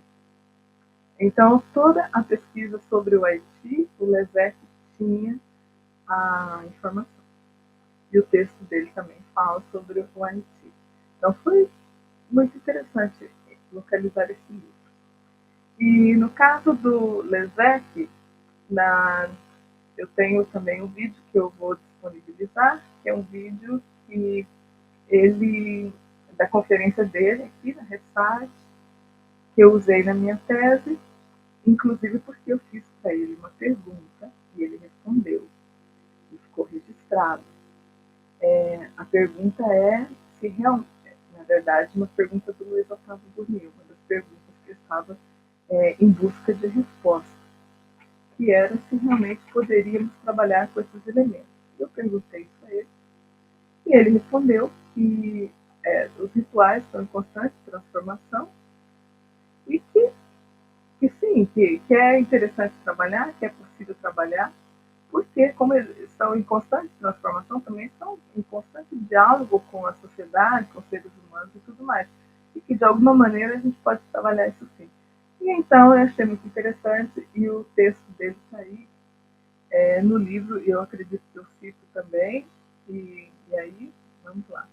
Então, toda a pesquisa sobre o Haiti, o Leszek tinha a informação. E o texto dele também fala sobre o Haiti. Então, foi muito interessante localizar esse livro. E no caso do Leszek, eu tenho também um vídeo que eu vou disponibilizar, que é um vídeo que ele da conferência dele aqui na Restart, que eu usei na minha tese, inclusive porque eu fiz para ele uma pergunta e ele respondeu e ficou registrado. A pergunta é se realmente, na verdade, uma pergunta do Luiz Otávio Burnier, uma das perguntas que eu estava em busca de resposta, que era se realmente poderíamos trabalhar com esses elementos. Eu perguntei isso a ele e ele respondeu que os rituais estão em constante transformação e que sim, que é interessante trabalhar, que é possível trabalhar, porque como eles estão em constante transformação, também estão em constante diálogo com a sociedade, com os seres humanos e tudo mais. E que de alguma maneira a gente pode trabalhar isso sim. E então eu achei muito interessante e o texto dele está aí no livro, eu acredito que eu cito também, e aí, vamos lá.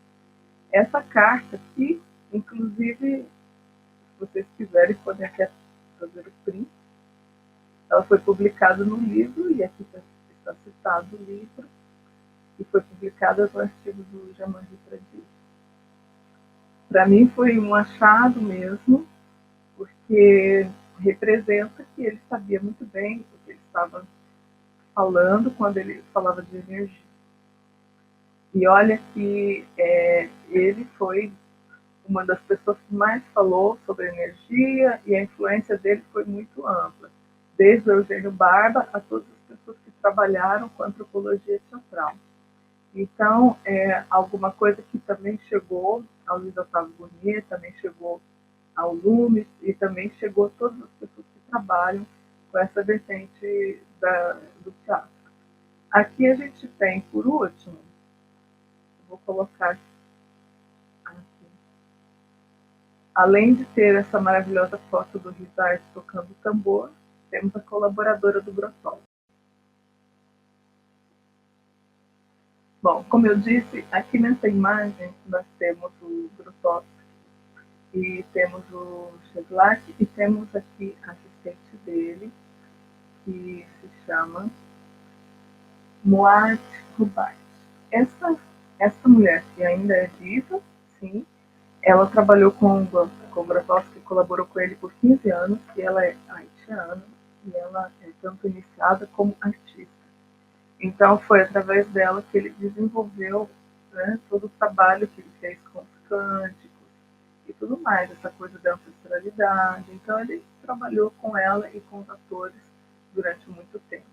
Essa carta aqui, inclusive, se vocês quiserem, podem até fazer o print. Ela foi publicada no livro, e aqui está citado o livro, e foi publicada no artigo do Jean-Marie Pradier. Para mim foi um achado mesmo, porque representa que ele sabia muito bem o que ele estava falando quando ele falava de energia. E olha que ele foi uma das pessoas que mais falou sobre energia e a influência dele foi muito ampla, desde o Eugênio Barba a todas as pessoas que trabalharam com antropologia teatral. Então, alguma coisa que também chegou ao Luiz Otávio Burnier, também chegou ao Lumes e também chegou a todas as pessoas que trabalham com essa vertente do teatro. Aqui a gente tem, por último, vou colocar aqui, além de ter essa maravilhosa foto do Rizard tocando tambor, temos a colaboradora do Grotol. Bom, como eu disse, aqui nessa imagem nós temos o Grotowski e temos o Chedlak e temos aqui a assistente dele, que se chama Moat Rubat. Essa mulher que ainda é viva, sim, ela trabalhou com o Grotowski, colaborou com ele por 15 anos, e ela é haitiana, e ela é tanto iniciada como artista. Então, foi através dela que ele desenvolveu, né, todo o trabalho que ele fez com os cânticos e tudo mais, essa coisa da ancestralidade. Então, ele trabalhou com ela e com os atores durante muito tempo.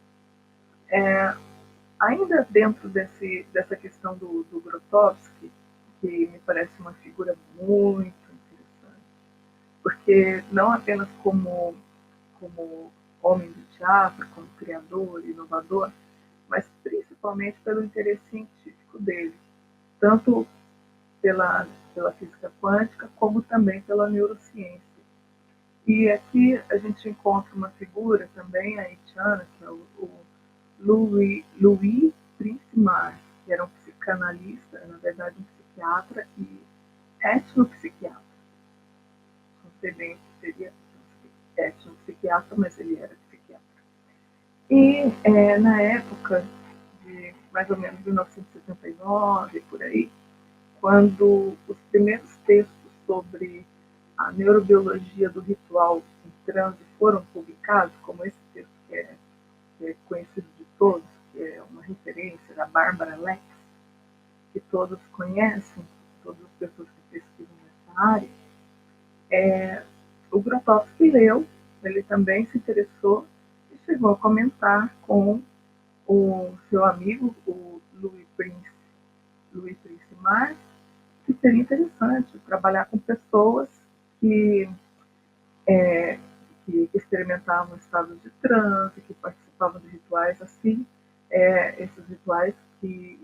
Ainda dentro dessa questão do Grotowski, que me parece uma figura muito interessante, porque não apenas como homem do teatro, como criador, inovador, mas principalmente pelo interesse científico dele, tanto pela física quântica, como também pela neurociência. E aqui a gente encontra uma figura também haitiana, que é o Louis Princimar, que era um psicanalista, na verdade um psiquiatra e etnopsiquiatra. Não sei bem o que seria etnopsiquiatra, mas ele era psiquiatra. E na época mais ou menos 1979, por aí, quando os primeiros textos sobre a neurobiologia do ritual em transe foram publicados, como esse texto que é conhecido de todos, que é uma referência da Barbara Lex, que todos conhecem, todas as pessoas que pesquisam nessa área, o Grotowski leu, ele também se interessou e chegou a comentar com o seu amigo, o Louis Prince Mars, que seria interessante trabalhar com pessoas que, é, que experimentavam estados de transe, que participavam de rituais assim, esses rituais que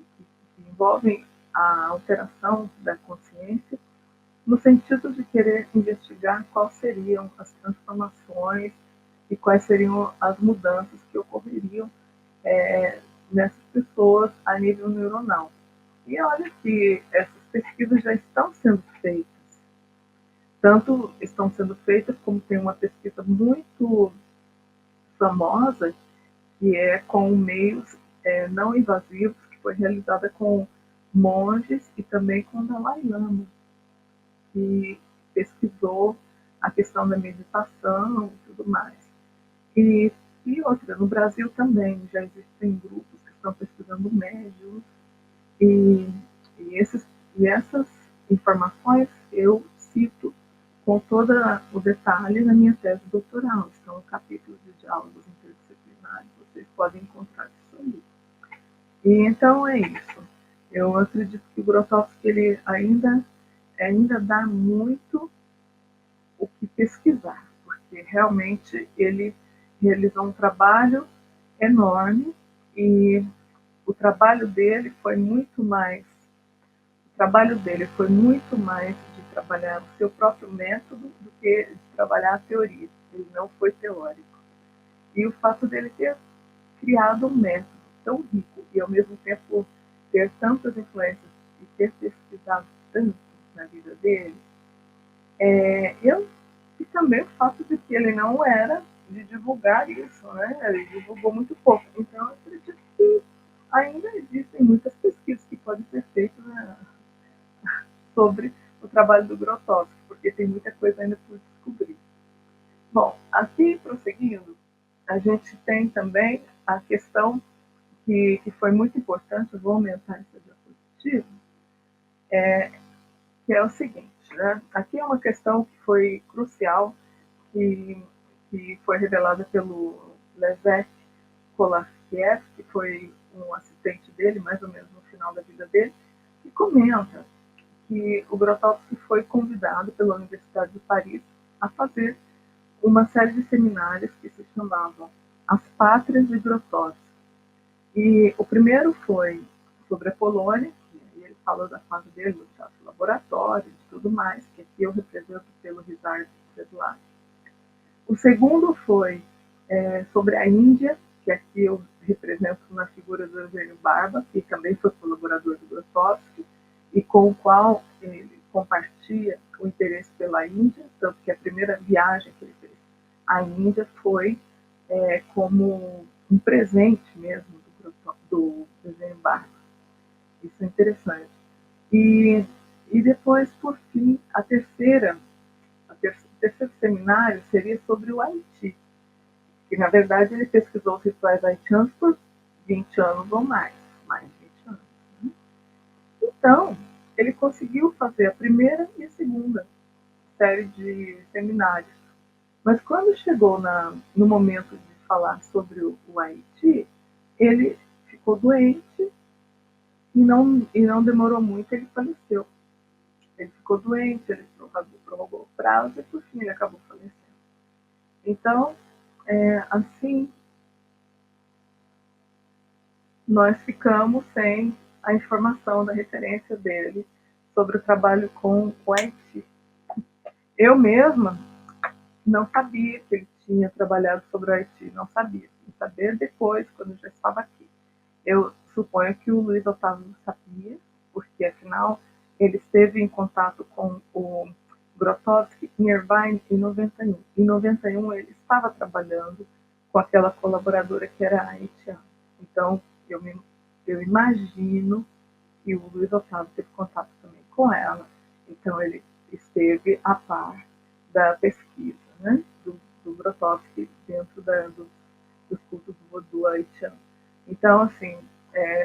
envolvem a alteração da consciência, no sentido de querer investigar quais seriam as transformações e quais seriam as mudanças que ocorreriam nessas pessoas a nível neuronal. E olha que essas pesquisas já estão sendo feitas. Tanto estão sendo feitas como tem uma pesquisa muito famosa que é com meios não invasivos, que foi realizada com monges e também com o Dalai Lama, que pesquisou a questão da meditação e tudo mais. E, e outra, no Brasil também já existem grupos que estão pesquisando médiums e, e, esses, e essas informações eu cito com todo o detalhe na minha tese doutoral. Estão no capítulo de diálogos interdisciplinares, vocês podem encontrar isso ali. E então é isso. Eu acredito que o Grotowski ele ainda dá muito o que pesquisar, porque realmente ele realizou um trabalho enorme e o trabalho dele foi muito mais de trabalhar o seu próprio método do que de trabalhar a teoria. Ele não foi teórico. E o fato dele ter criado um método tão rico e ao mesmo tempo ter tantas influências e ter pesquisado tanto na vida dele, e também o fato de que ele não era de divulgar isso, né? Ele divulgou muito pouco. Então, eu acredito que ainda existem muitas pesquisas que podem ser feitas, né, sobre o trabalho do Grotowski, porque tem muita coisa ainda por descobrir. Bom, aqui prosseguindo, a gente tem também a questão que foi muito importante, eu vou aumentar essa diapositiva, que é o seguinte, né? Aqui é uma questão que foi crucial, que foi revelada pelo Leszek Kolarskiewicz, que foi um assistente dele, mais ou menos no final da vida dele, que comenta que o Grotowski foi convidado pela Universidade de Paris a fazer uma série de seminários que se chamavam As Pátrias de Grotowski. E o primeiro foi sobre a Polônia, e ele falou da fase dele, do teatro laboratório, de tudo mais, que aqui eu represento pelo Rizard Sedlak. O segundo foi sobre a Índia, que aqui eu represento na figura do Eugênio Barba, que também foi colaborador do Grotowski, e com o qual ele compartilha o interesse pela Índia, tanto que a primeira viagem que ele fez à Índia foi como um presente mesmo do Eugênio Barba. Isso é interessante. E depois, por fim, o terceiro seminário seria sobre o Haiti, que na verdade ele pesquisou os rituais haitianos por 20 anos ou mais de 20 anos. Né? Então, ele conseguiu fazer a primeira e a segunda série de seminários. Mas quando chegou no momento de falar sobre o Haiti, ele ficou doente e não demorou muito, ele faleceu. Ele ficou doente, ele prorrogou o prazo e por fim ele acabou falecendo. Então, assim, nós ficamos sem a informação da referência dele sobre o trabalho com o Haiti. Eu mesma não sabia que ele tinha trabalhado sobre o Haiti, não sabia. Fui saber depois, quando eu já estava aqui. Eu suponho que o Luiz Otávio sabia, porque afinal ele esteve em contato com o Grotowski em Irvine em 91. Em 91 ele estava trabalhando com aquela colaboradora que era haitiana. Então eu me eu imagino que o Luiz Otávio teve contato também com ela, então ele esteve a par da pesquisa, né, do Grotowski dentro dos cultos do voodoo haitiano. Então, assim,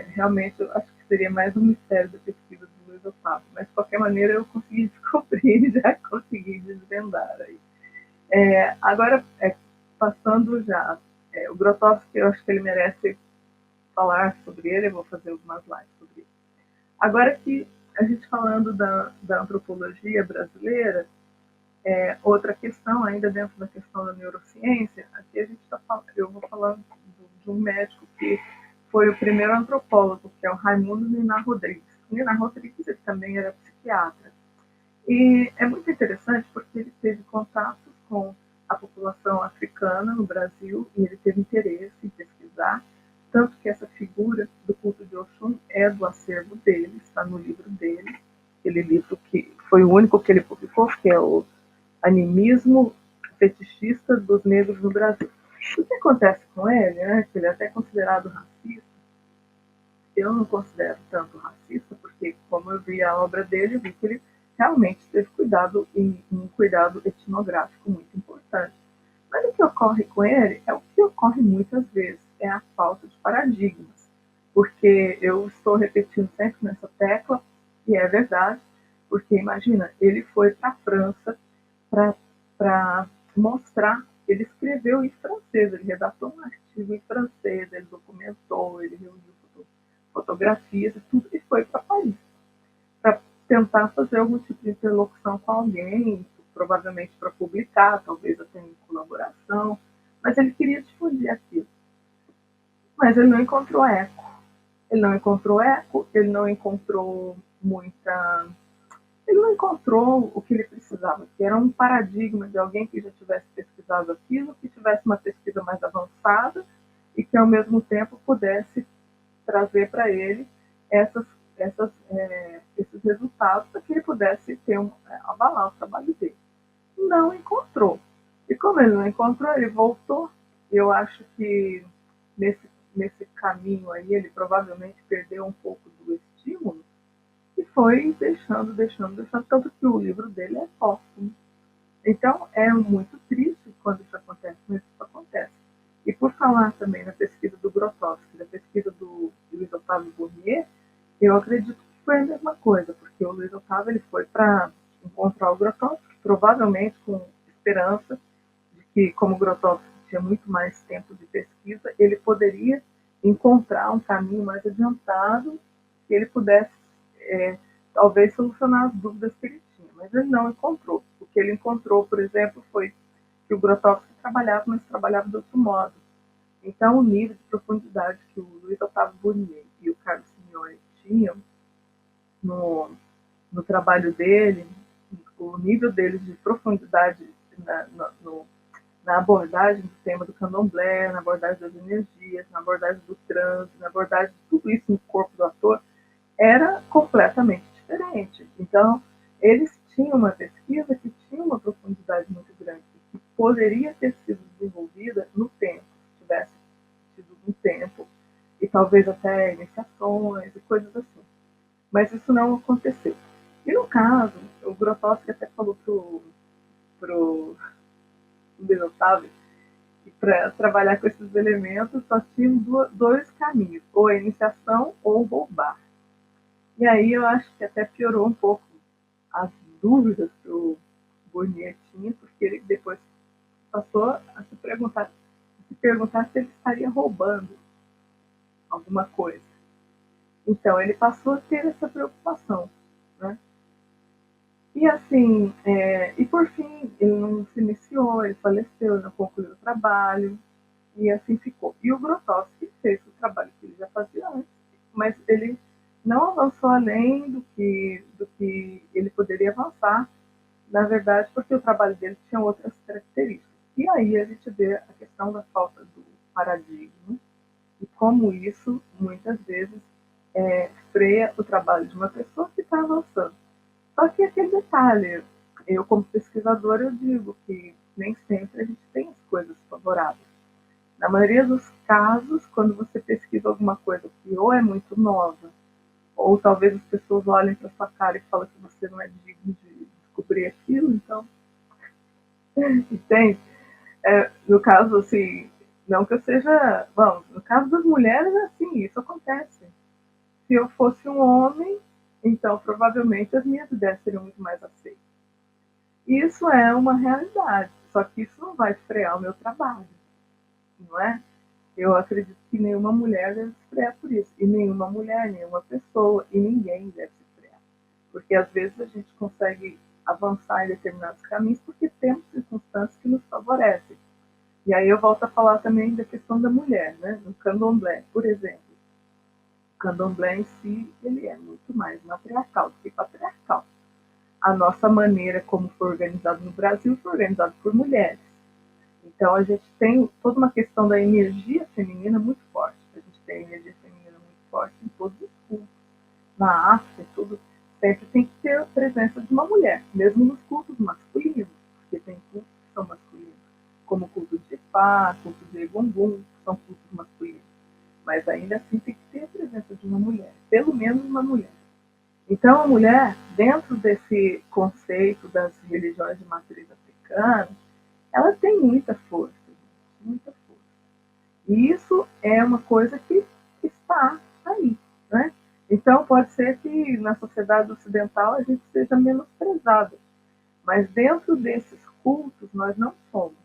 realmente eu acho que seria mais um mistério da pesquisa do Luiz Otávio, mas de qualquer maneira eu consegui descobrir, já consegui desvendar aí. Agora, passando já, o Grotowski, eu acho que ele merece falar sobre ele, eu vou fazer algumas lives sobre ele. Agora que a gente falando da antropologia brasileira, outra questão, ainda dentro da questão da neurociência, aqui a gente tá falando, eu vou falando de um médico que foi o primeiro antropólogo, que é o Raimundo Ninar Rodrigues. Ninar Rodrigues ele também era psiquiatra. E é muito interessante porque ele teve contatos com a população africana no Brasil e ele teve interesse em pesquisar, tanto que essa figura do culto de Oxum é do acervo dele, está no livro dele, aquele livro que foi o único que ele publicou, que é o Animismo Fetichista dos Negros no Brasil. O que acontece com ele, né, que ele é até considerado racista, eu não considero tanto racista, porque como eu vi a obra dele, eu vi que ele realmente teve cuidado e um cuidado etnográfico muito importante. Mas o que ocorre com ele é o que ocorre muitas vezes, é a falta de paradigmas. Porque eu estou repetindo sempre nessa tecla, e é verdade, porque imagina, ele foi para a França para mostrar, ele escreveu em francês, ele redatou um artigo em francês, ele documentou, ele reuniu fotografias e tudo, e foi para Paris, para tentar fazer algum tipo de interlocução com alguém, provavelmente para publicar, talvez até em colaboração, mas ele queria difundir aquilo. Mas ele não encontrou eco. Ele não encontrou eco, ele não encontrou muita. Ele não encontrou o que ele precisava, que era um paradigma de alguém que já tivesse pesquisado aquilo, que tivesse uma pesquisa mais avançada e que, ao mesmo tempo, pudesse trazer para ele esses resultados para que ele pudesse avalar o trabalho dele. Não encontrou. E como ele não encontrou, ele voltou. Eu acho que nesse caminho aí ele provavelmente perdeu um pouco do estímulo e foi deixando, tanto que o livro dele é póstumo. Então é muito triste quando isso acontece, mas isso acontece. E por falar também na pesquisa do Grotowski, da pesquisa do Luiz Otávio Bournier, eu acredito que foi a mesma coisa, porque o Luiz Otávio ele foi para encontrar o Grotowski, provavelmente com esperança de que, como o Grotowski tinha muito mais tempo de pesquisa, ele poderia encontrar um caminho mais adiantado que ele pudesse, talvez, solucionar as dúvidas que ele tinha. Mas ele não encontrou. O que ele encontrou, por exemplo, foi que o Grotowski trabalhava, mas trabalhava de outro modo. Então, o nível de profundidade que o Luiz Otávio Bournier e o Carlos Signori tinham no trabalho dele, o nível deles de profundidade na abordagem do tema do candomblé, na abordagem das energias, na abordagem do transe, na abordagem de tudo isso no corpo do ator, era completamente diferente. Então, eles tinham uma pesquisa que tinha uma profundidade muito grande, que poderia ter sido desenvolvida no tempo, se tivesse tido um tempo, e talvez até iniciações e coisas assim. Mas isso não aconteceu. E no caso, o Grotowski até falou pro Minotauro que para trabalhar com esses elementos só tinham dois caminhos, ou a iniciação ou roubar. E aí eu acho que até piorou um pouco as dúvidas que o Bournier tinha, porque ele depois passou a se perguntar se ele estaria roubando alguma coisa. Então ele passou a ter essa preocupação, né? E assim, e por fim, ele não se iniciou, ele faleceu, ele não concluiu o trabalho, e assim ficou. E o Grotowski fez o trabalho que ele já fazia antes, mas ele não avançou além do que ele poderia avançar, na verdade, porque o trabalho dele tinha outras características. E aí a gente vê a questão da falta do paradigma e como isso, muitas vezes, freia o trabalho de uma pessoa que está avançando. Só que aquele detalhe, eu como pesquisadora, eu digo que nem sempre a gente tem as coisas favoráveis. Na maioria dos casos, quando você pesquisa alguma coisa que ou é muito nova, ou talvez as pessoas olhem para sua cara e falem que você não é digno de descobrir aquilo, então, entende? No caso, assim, não que eu seja. Bom, no caso das mulheres, assim, isso acontece. Se eu fosse um homem, então provavelmente as minhas ideias seriam muito mais aceitas. Isso é uma realidade, só que isso não vai frear o meu trabalho, não é? Eu acredito que nenhuma mulher deve se frear por isso, e nenhuma mulher, nenhuma pessoa, e ninguém deve se frear. Porque às vezes a gente consegue avançar em determinados caminhos porque temos circunstâncias que nos favorecem. E aí eu volto a falar também da questão da mulher, né? No candomblé, por exemplo. O candomblé em si, ele é muito mais matriarcal do que patriarcal. A nossa maneira como foi organizado no Brasil foi organizado por mulheres. Então a gente tem toda uma questão da energia feminina muito forte. A gente tem energia feminina muito forte em todos os cultos. Na África, tudo, sempre tem que ter a presença de uma mulher, mesmo nos cultos masculinos, porque tem cultos que são masculinos, como o culto de Ifá, culto de Egungun, que são cultos masculinos. Mas ainda assim tem que ter a presença de uma mulher, pelo menos uma mulher. Então a mulher, dentro desse conceito das religiões de matriz africana, ela tem muita força, muita força. E isso é uma coisa que está aí, né? Então pode ser que na sociedade ocidental a gente seja menosprezada, mas dentro desses cultos nós não somos.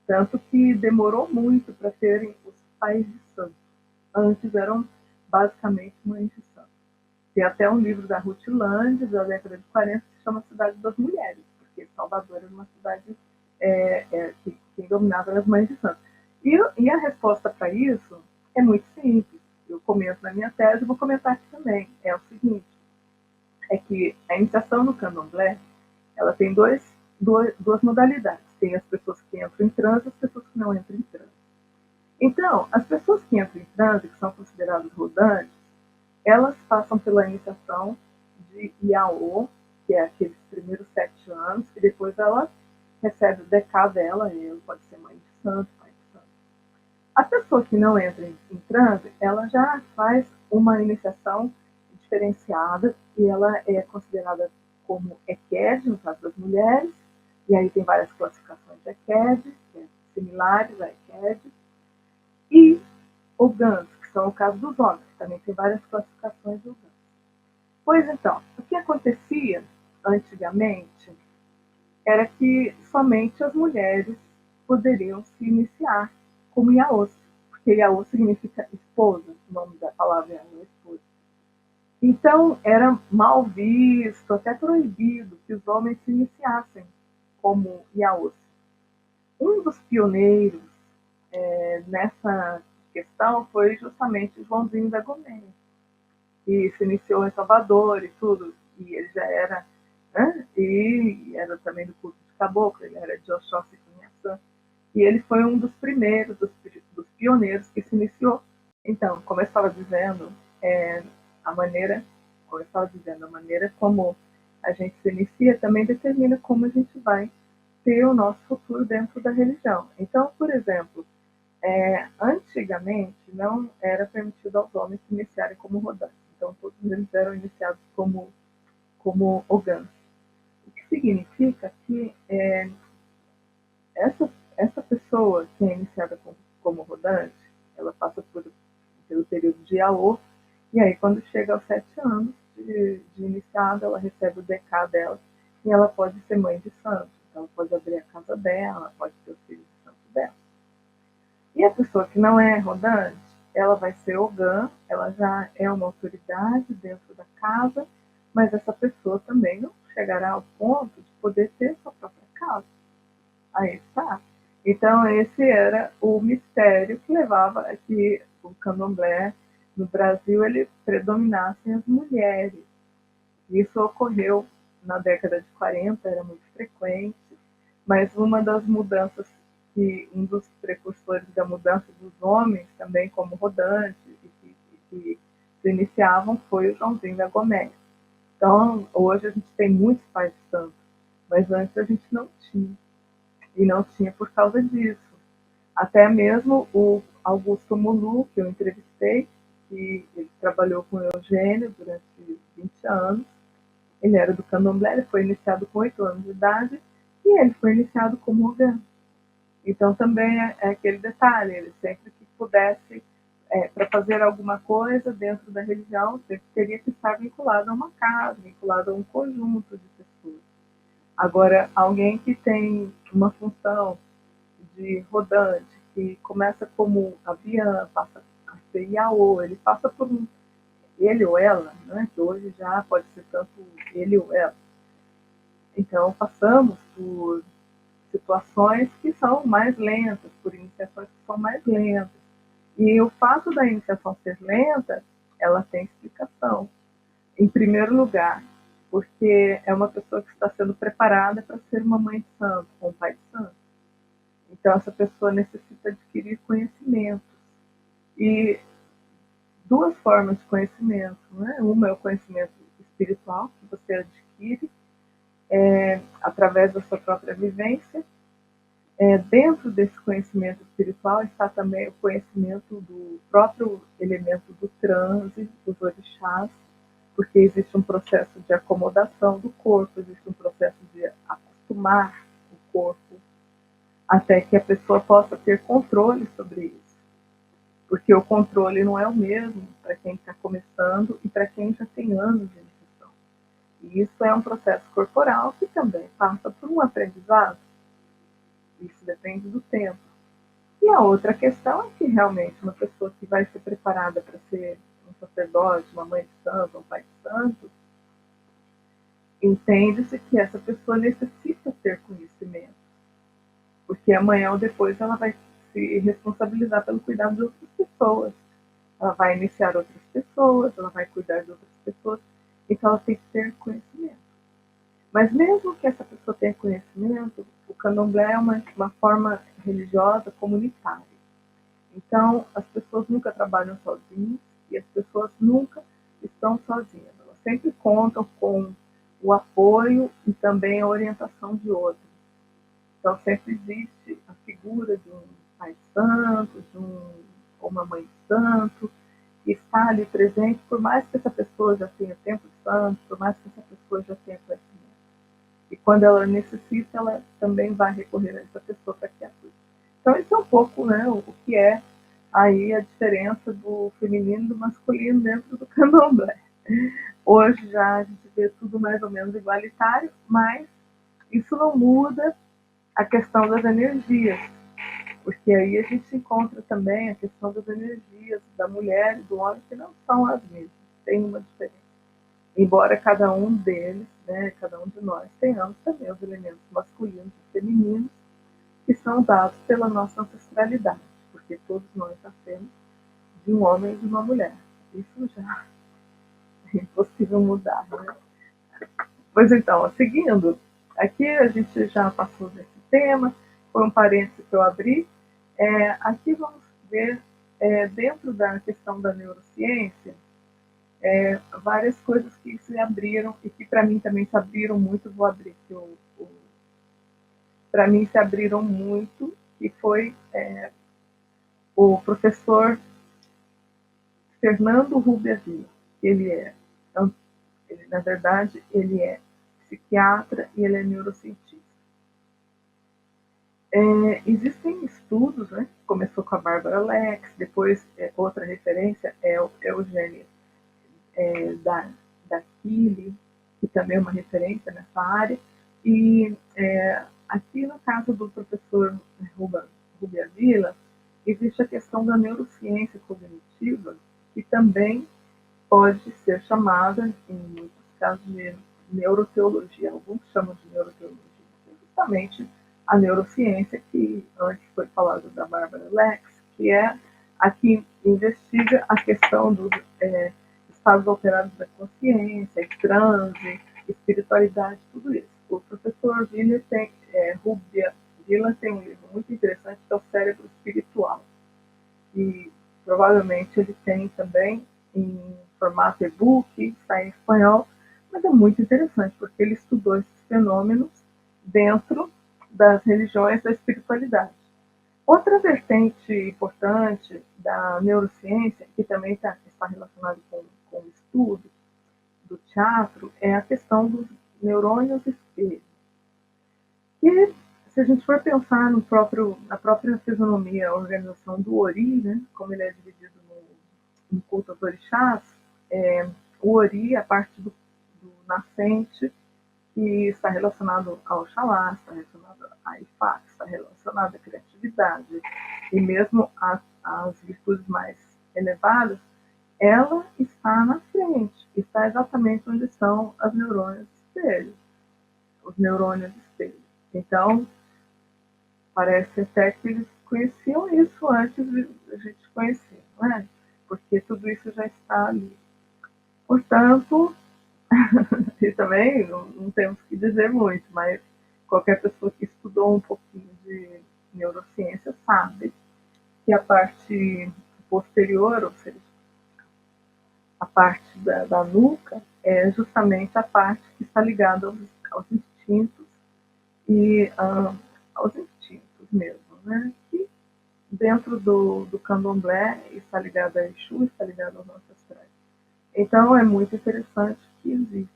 Tanto que demorou muito para terem os pais de santo. Antes eram basicamente mães de santo. Tem até um livro da Ruth Land, da década de 40, que se chama Cidade das Mulheres, porque Salvador era uma cidade que dominava as mães de santo. E a resposta para isso é muito simples. Eu comento na minha tese e vou comentar aqui também. É o seguinte, é que a iniciação no candomblé, ela tem duas modalidades. Tem as pessoas que entram em transe e as pessoas que não entram em transe. Então, as pessoas que entram em transe, que são consideradas rodantes, elas passam pela iniciação de Iaô, que é aqueles primeiros 7 anos, e depois ela recebe o decá dela, e ela pode ser mãe de santo, pai de santo. A pessoa que não entra em transe, ela já faz uma iniciação diferenciada, e ela é considerada como Eked, no caso das mulheres, e aí tem várias classificações de Eked, que é similares a Eked, e Ogãs, que são o caso dos homens, que também tem várias classificações de Ogãs. Pois então, o que acontecia antigamente era que somente as mulheres poderiam se iniciar como Yaô, porque Yaô significa esposa, o nome da palavra é esposa. Então era mal visto, até proibido, que os homens se iniciassem como Yaô. Um dos pioneiros nessa questão foi justamente Joãozinho da Gomeia, que se iniciou em Salvador e tudo, e ele já era, né? E era também do culto de caboclo, ele era de Oxóssi e Cunhaçã, e ele foi um dos primeiros, dos pioneiros que se iniciou. Então, como eu estava dizendo, a maneira, como eu estava dizendo, a maneira como a gente se inicia também determina como a gente vai ter o nosso futuro dentro da religião. Então, por exemplo, antigamente não era permitido aos homens se iniciarem como rodantes. Então todos eles eram iniciados como ogãs. O que significa que essa pessoa que é iniciada como rodante, ela passa pelo período de Iaô, e aí quando chega aos 7 anos de iniciada, ela recebe o decá dela, e ela pode ser mãe de santo. Então ela pode abrir a casa dela, pode ter os filhos de santo dela. E a pessoa que não é rodante, ela vai ser ogã, ela já é uma autoridade dentro da casa, mas essa pessoa também não chegará ao ponto de poder ter sua própria casa. Aí está. Então esse era o mistério que levava a que o candomblé no Brasil ele predominasse as mulheres. Isso ocorreu na década de 40, era muito frequente, mas uma das mudanças que um dos precursores da mudança dos homens também como rodantes que se iniciavam foi o Joãozinho da Goméia. Então, hoje a gente tem muitos pais de santo, mas antes a gente não tinha. E não tinha por causa disso. Até mesmo o Augusto Mulu, que eu entrevistei, que ele trabalhou com o Eugênio durante 20 anos, ele era do candomblé, ele foi iniciado com 8 anos de idade e ele foi iniciado como Ogã. Então também é aquele detalhe, ele sempre que pudesse, para fazer alguma coisa dentro da religião, sempre teria que estar vinculado a uma casa, vinculado a um conjunto de pessoas. Agora, alguém que tem uma função de rodante, que começa como avião, passa a ser Iaô, ele passa por um, ele ou ela, né, que hoje já pode ser tanto ele ou ela. Então, passamos por situações que são mais lentas, por iniciações que são mais lentas. E o fato da iniciação ser lenta, ela tem explicação. Em primeiro lugar, porque é uma pessoa que está sendo preparada para ser uma mãe de santo, ou um pai de santo. Então, essa pessoa necessita adquirir conhecimentos. E duas formas de conhecimento, né? Uma é o conhecimento espiritual, que você adquire através da sua própria vivência. Dentro desse conhecimento espiritual está também o conhecimento do próprio elemento do transe, dos orixás, porque existe um processo de acomodação do corpo, existe um processo de acostumar o corpo, até que a pessoa possa ter controle sobre isso. Porque o controle não é o mesmo para quem está começando e para quem já tem anos de iniciação. E isso é um processo corporal que também passa por um aprendizado. Isso depende do tempo. E a outra questão é que realmente uma pessoa que vai ser preparada para ser um sacerdote, uma mãe de santo, um pai de santo, entende-se que essa pessoa necessita ter conhecimento. Porque amanhã ou depois ela vai se responsabilizar pelo cuidado de outras pessoas. Ela vai iniciar outras pessoas, ela vai cuidar de outras pessoas. Então ela tem que ter conhecimento. Mas mesmo que essa pessoa tenha conhecimento, o candomblé é uma forma religiosa comunitária. Então, as pessoas nunca trabalham sozinhas e as pessoas nunca estão sozinhas. Elas sempre contam com o apoio e também a orientação de outros. Então, sempre existe a figura de um pai santo, de uma mãe de santo, que está ali presente, por mais que essa pessoa já tenha tempo de santo, por mais que essa pessoa já tenha conhecimento. E quando ela necessita, ela também vai recorrer a essa pessoa para que ajude. Então, isso é um pouco, né, o que é aí a diferença do feminino e do masculino dentro do candomblé. Hoje já a gente vê tudo mais ou menos igualitário, mas isso não muda a questão das energias, porque aí a gente encontra também a questão das energias da mulher e do homem que não são as mesmas, tem uma diferença. Embora cada um deles, né, cada um de nós, tenhamos também os elementos masculinos e femininos que são dados pela nossa ancestralidade, porque todos nós nascemos de um homem e de uma mulher. Isso já é impossível mudar, né? Pois então, seguindo, aqui a gente já passou desse tema, foi um parênteses que eu abri. Aqui vamos ver, dentro da questão da neurociência, várias coisas que se abriram e que para mim também se abriram muito. Vou abrir aqui para mim se abriram muito, e foi o professor Fernando Rubiavilla. Na verdade, ele é psiquiatra e ele é neurocientista. Existem estudos, né? Começou com a Barbara Lex, depois outra referência é o Eugênio da Kili, que também é uma referência nessa área. E aqui no caso do professor Rubiavilla, existe a questão da neurociência cognitiva, que também pode ser chamada, em muitos casos, de neuroteologia. Alguns chamam de neuroteologia. Justamente a neurociência que antes foi falado da Barbara Lex, que é a que investiga a questão dos estados alterados da consciência, transe, espiritualidade, tudo isso. O professor Villa tem um livro muito interessante que é o Cérebro Espiritual. E provavelmente ele tem também em formato e-book, sai em espanhol, mas é muito interessante porque ele estudou esses fenômenos dentro das religiões da espiritualidade. Outra vertente importante da neurociência, que também está relacionada com o estudo do teatro, é a questão dos neurônios espelho. E se a gente for pensar na própria fisionomia, a organização do Ori, né, como ele é dividido no culto aos orixás, o Ori, a parte do nascente, que está relacionado ao Oxalá, está relacionado a Ifá, está relacionado à criatividade e mesmo às virtudes mais elevadas, ela está na frente, está exatamente onde estão as neurônios espelho, os neurônios espelho. Então, parece até que eles conheciam isso antes de a gente conhecer, não é? Porque tudo isso já está ali. Portanto, e também não temos que dizer muito, mas qualquer pessoa que estudou um pouquinho de neurociência sabe que a parte posterior, ou seja, a parte da nuca, é justamente a parte que está ligada aos instintos e aos instintos mesmo, né? Que dentro do candomblé está ligada a Exu, está ligada aos ancestrais. Então é muito interessante que existe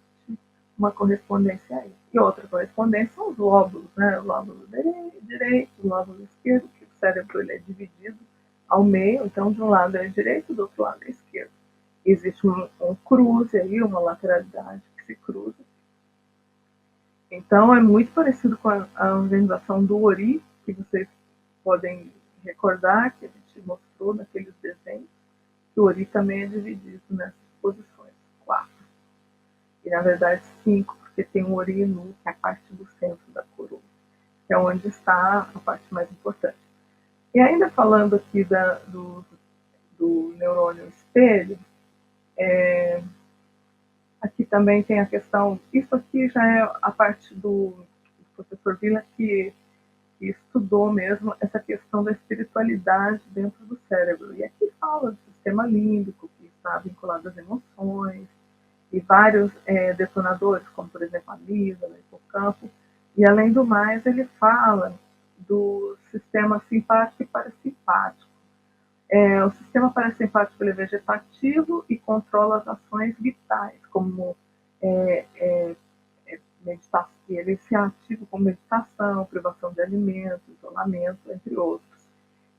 uma correspondência aí. E outra correspondência são os lóbulos, né? O lóbulo direito, o lóbulo esquerdo, que o cérebro ele é dividido ao meio, então de um lado é direito, do outro lado é esquerdo. Existe um cruze aí, uma lateralidade que se cruza. Então é muito parecido com a organização do Ori, que vocês podem recordar, que a gente mostrou naqueles desenhos, que o Ori também é dividido nessas posições, 4. E na verdade 5, porque tem o Ori Nu, que é a parte do centro da coroa, que é onde está a parte mais importante. E ainda falando aqui do neurônio espelho, aqui também tem a questão, isso aqui já é a parte do professor Villa que estudou mesmo essa questão da espiritualidade dentro do cérebro. E aqui fala do sistema límbico, que está vinculado às emoções, e vários detonadores, como por exemplo a amígdala, o hipocampo. E além do mais, ele fala do sistema simpático e parasimpático. O sistema parasimpático ele é vegetativo e controla as ações vitais, como meditação, ele se ativa com meditação, privação de alimentos, isolamento, entre outros.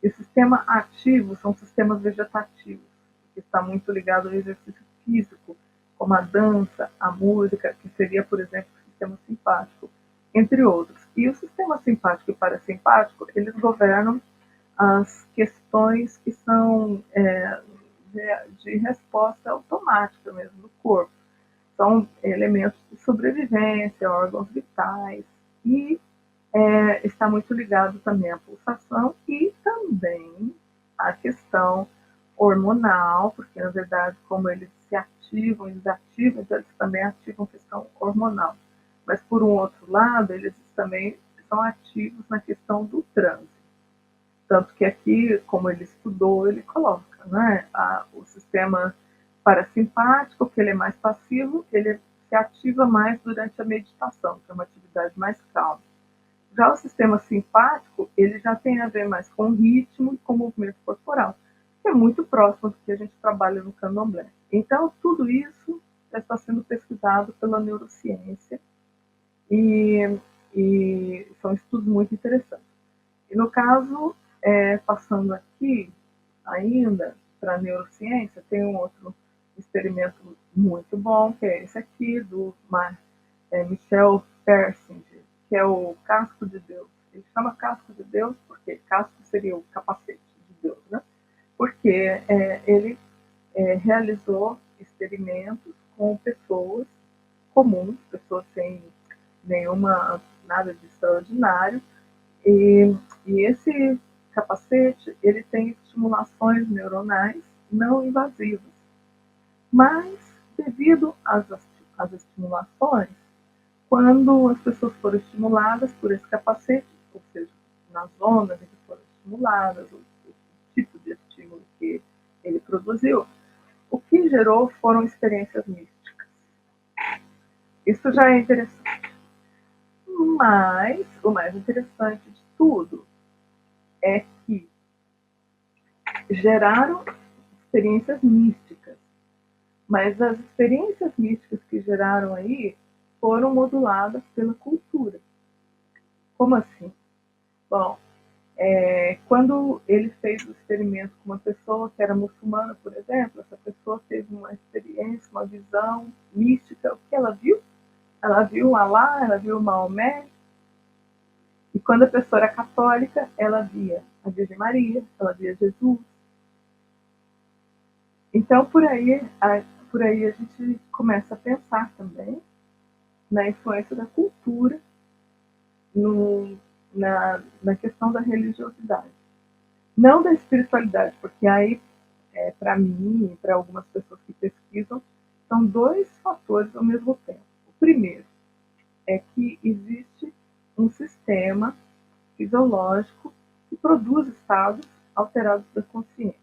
E o sistema ativo são sistemas vegetativos, que está muito ligado ao exercício físico, como a dança, a música, que seria, por exemplo, o sistema simpático, entre outros. E o sistema simpático e parasimpático, eles governam as questões que são de resposta automática mesmo do corpo. São elementos de sobrevivência, órgãos vitais, e está muito ligado também à pulsação e também à questão hormonal, porque na verdade, como eles se ativam e desativam, então eles também ativam a questão hormonal. Mas por um outro lado, eles também são ativos na questão do trânsito. Tanto que aqui, como ele estudou, ele coloca, né, o sistema parasimpático, que ele é mais passivo, ele se ativa mais durante a meditação, que é uma atividade mais calma. Já o sistema simpático, ele já tem a ver mais com o ritmo e com o movimento corporal, que é muito próximo do que a gente trabalha no candomblé. Então, tudo isso já está sendo pesquisado pela neurociência e são estudos muito interessantes. E no caso, passando aqui ainda para a neurociência, tem um outro experimento muito bom, que é esse aqui, do Michel Persinger, que é o casco de Deus. Ele chama casco de Deus porque casco seria o capacete de Deus, né? Porque ele realizou experimentos com pessoas comuns, pessoas sem nada de extraordinário, e esse capacete ele tem estimulações neuronais não invasivas, mas devido às estimulações, quando as pessoas foram estimuladas por esse capacete, ou seja, nas zonas em que foram estimuladas, o tipo de estímulo que ele produziu, o que gerou foram experiências místicas. Isso já é interessante. Mas o mais interessante de tudo é que geraram experiências místicas, mas as experiências místicas que geraram aí foram moduladas pela cultura. Como assim? Bom, quando ele fez o experimento com uma pessoa que era muçulmana, por exemplo, essa pessoa teve uma experiência, uma visão mística. O que ela viu? Ela viu Alá, ela viu Maomé. E quando a pessoa era católica, ela via a Virgem Maria, ela via Jesus. Então, por aí a gente começa a pensar também na influência da cultura no, na questão da religiosidade. Não da espiritualidade, porque aí, para mim e para algumas pessoas que pesquisam, são dois fatores ao mesmo tempo. O primeiro é que existe um sistema fisiológico que produz estados alterados da consciência.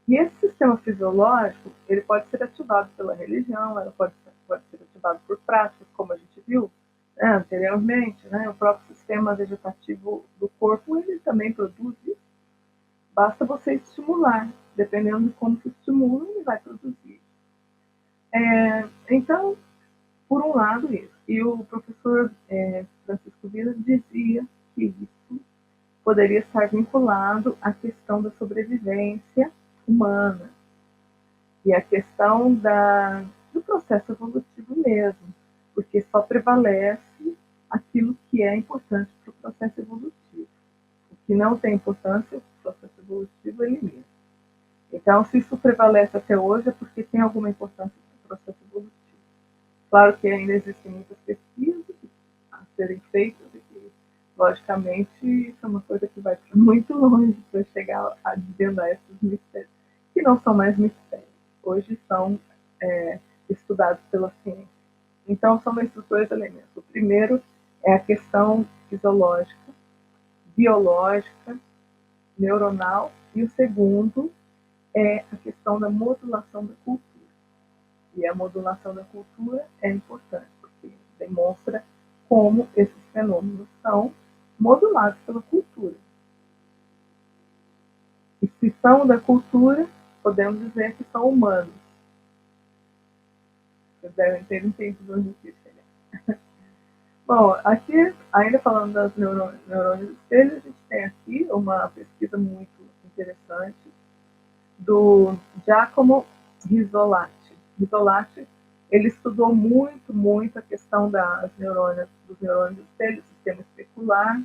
E esse sistema fisiológico, ele pode ser ativado pela religião, ela pode ser ativado por práticas, como a gente viu, né, anteriormente, né, o próprio sistema vegetativo do corpo, ele também produz isso. Basta você estimular, dependendo de como se estimula, ele vai produzir. Então, por um lado, isso. E o professor Francisco Vila dizia que isso poderia estar vinculado à questão da sobrevivência humana e à questão do processo evolutivo mesmo, porque só prevalece aquilo que é importante para o processo evolutivo. O que não tem importância, o processo evolutivo elimina. Então, se isso prevalece até hoje, é porque tem alguma importância para o processo evolutivo. Claro que ainda existem muitas pesquisas a serem feitas e que, logicamente, isso é uma coisa que vai muito longe para chegar a desvendar esses mistérios, que não são mais mistérios. Hoje são estudados pela ciência. Então, são esses dois elementos. O primeiro é a questão fisiológica, biológica, neuronal, e o segundo é a questão da modulação da cultura. E a modulação da cultura é importante, porque demonstra como esses fenômenos são modulados pela cultura. E se são da cultura, podemos dizer que são humanos. Vocês devem ter entendido onde isso chegar. Bom, aqui, ainda falando das neurônios espelho, a gente tem aqui uma pesquisa muito interessante do Giacomo Rizzolatti. Rizzolatti, ele estudou muito a questão dos neurônios espelho, sistema especular,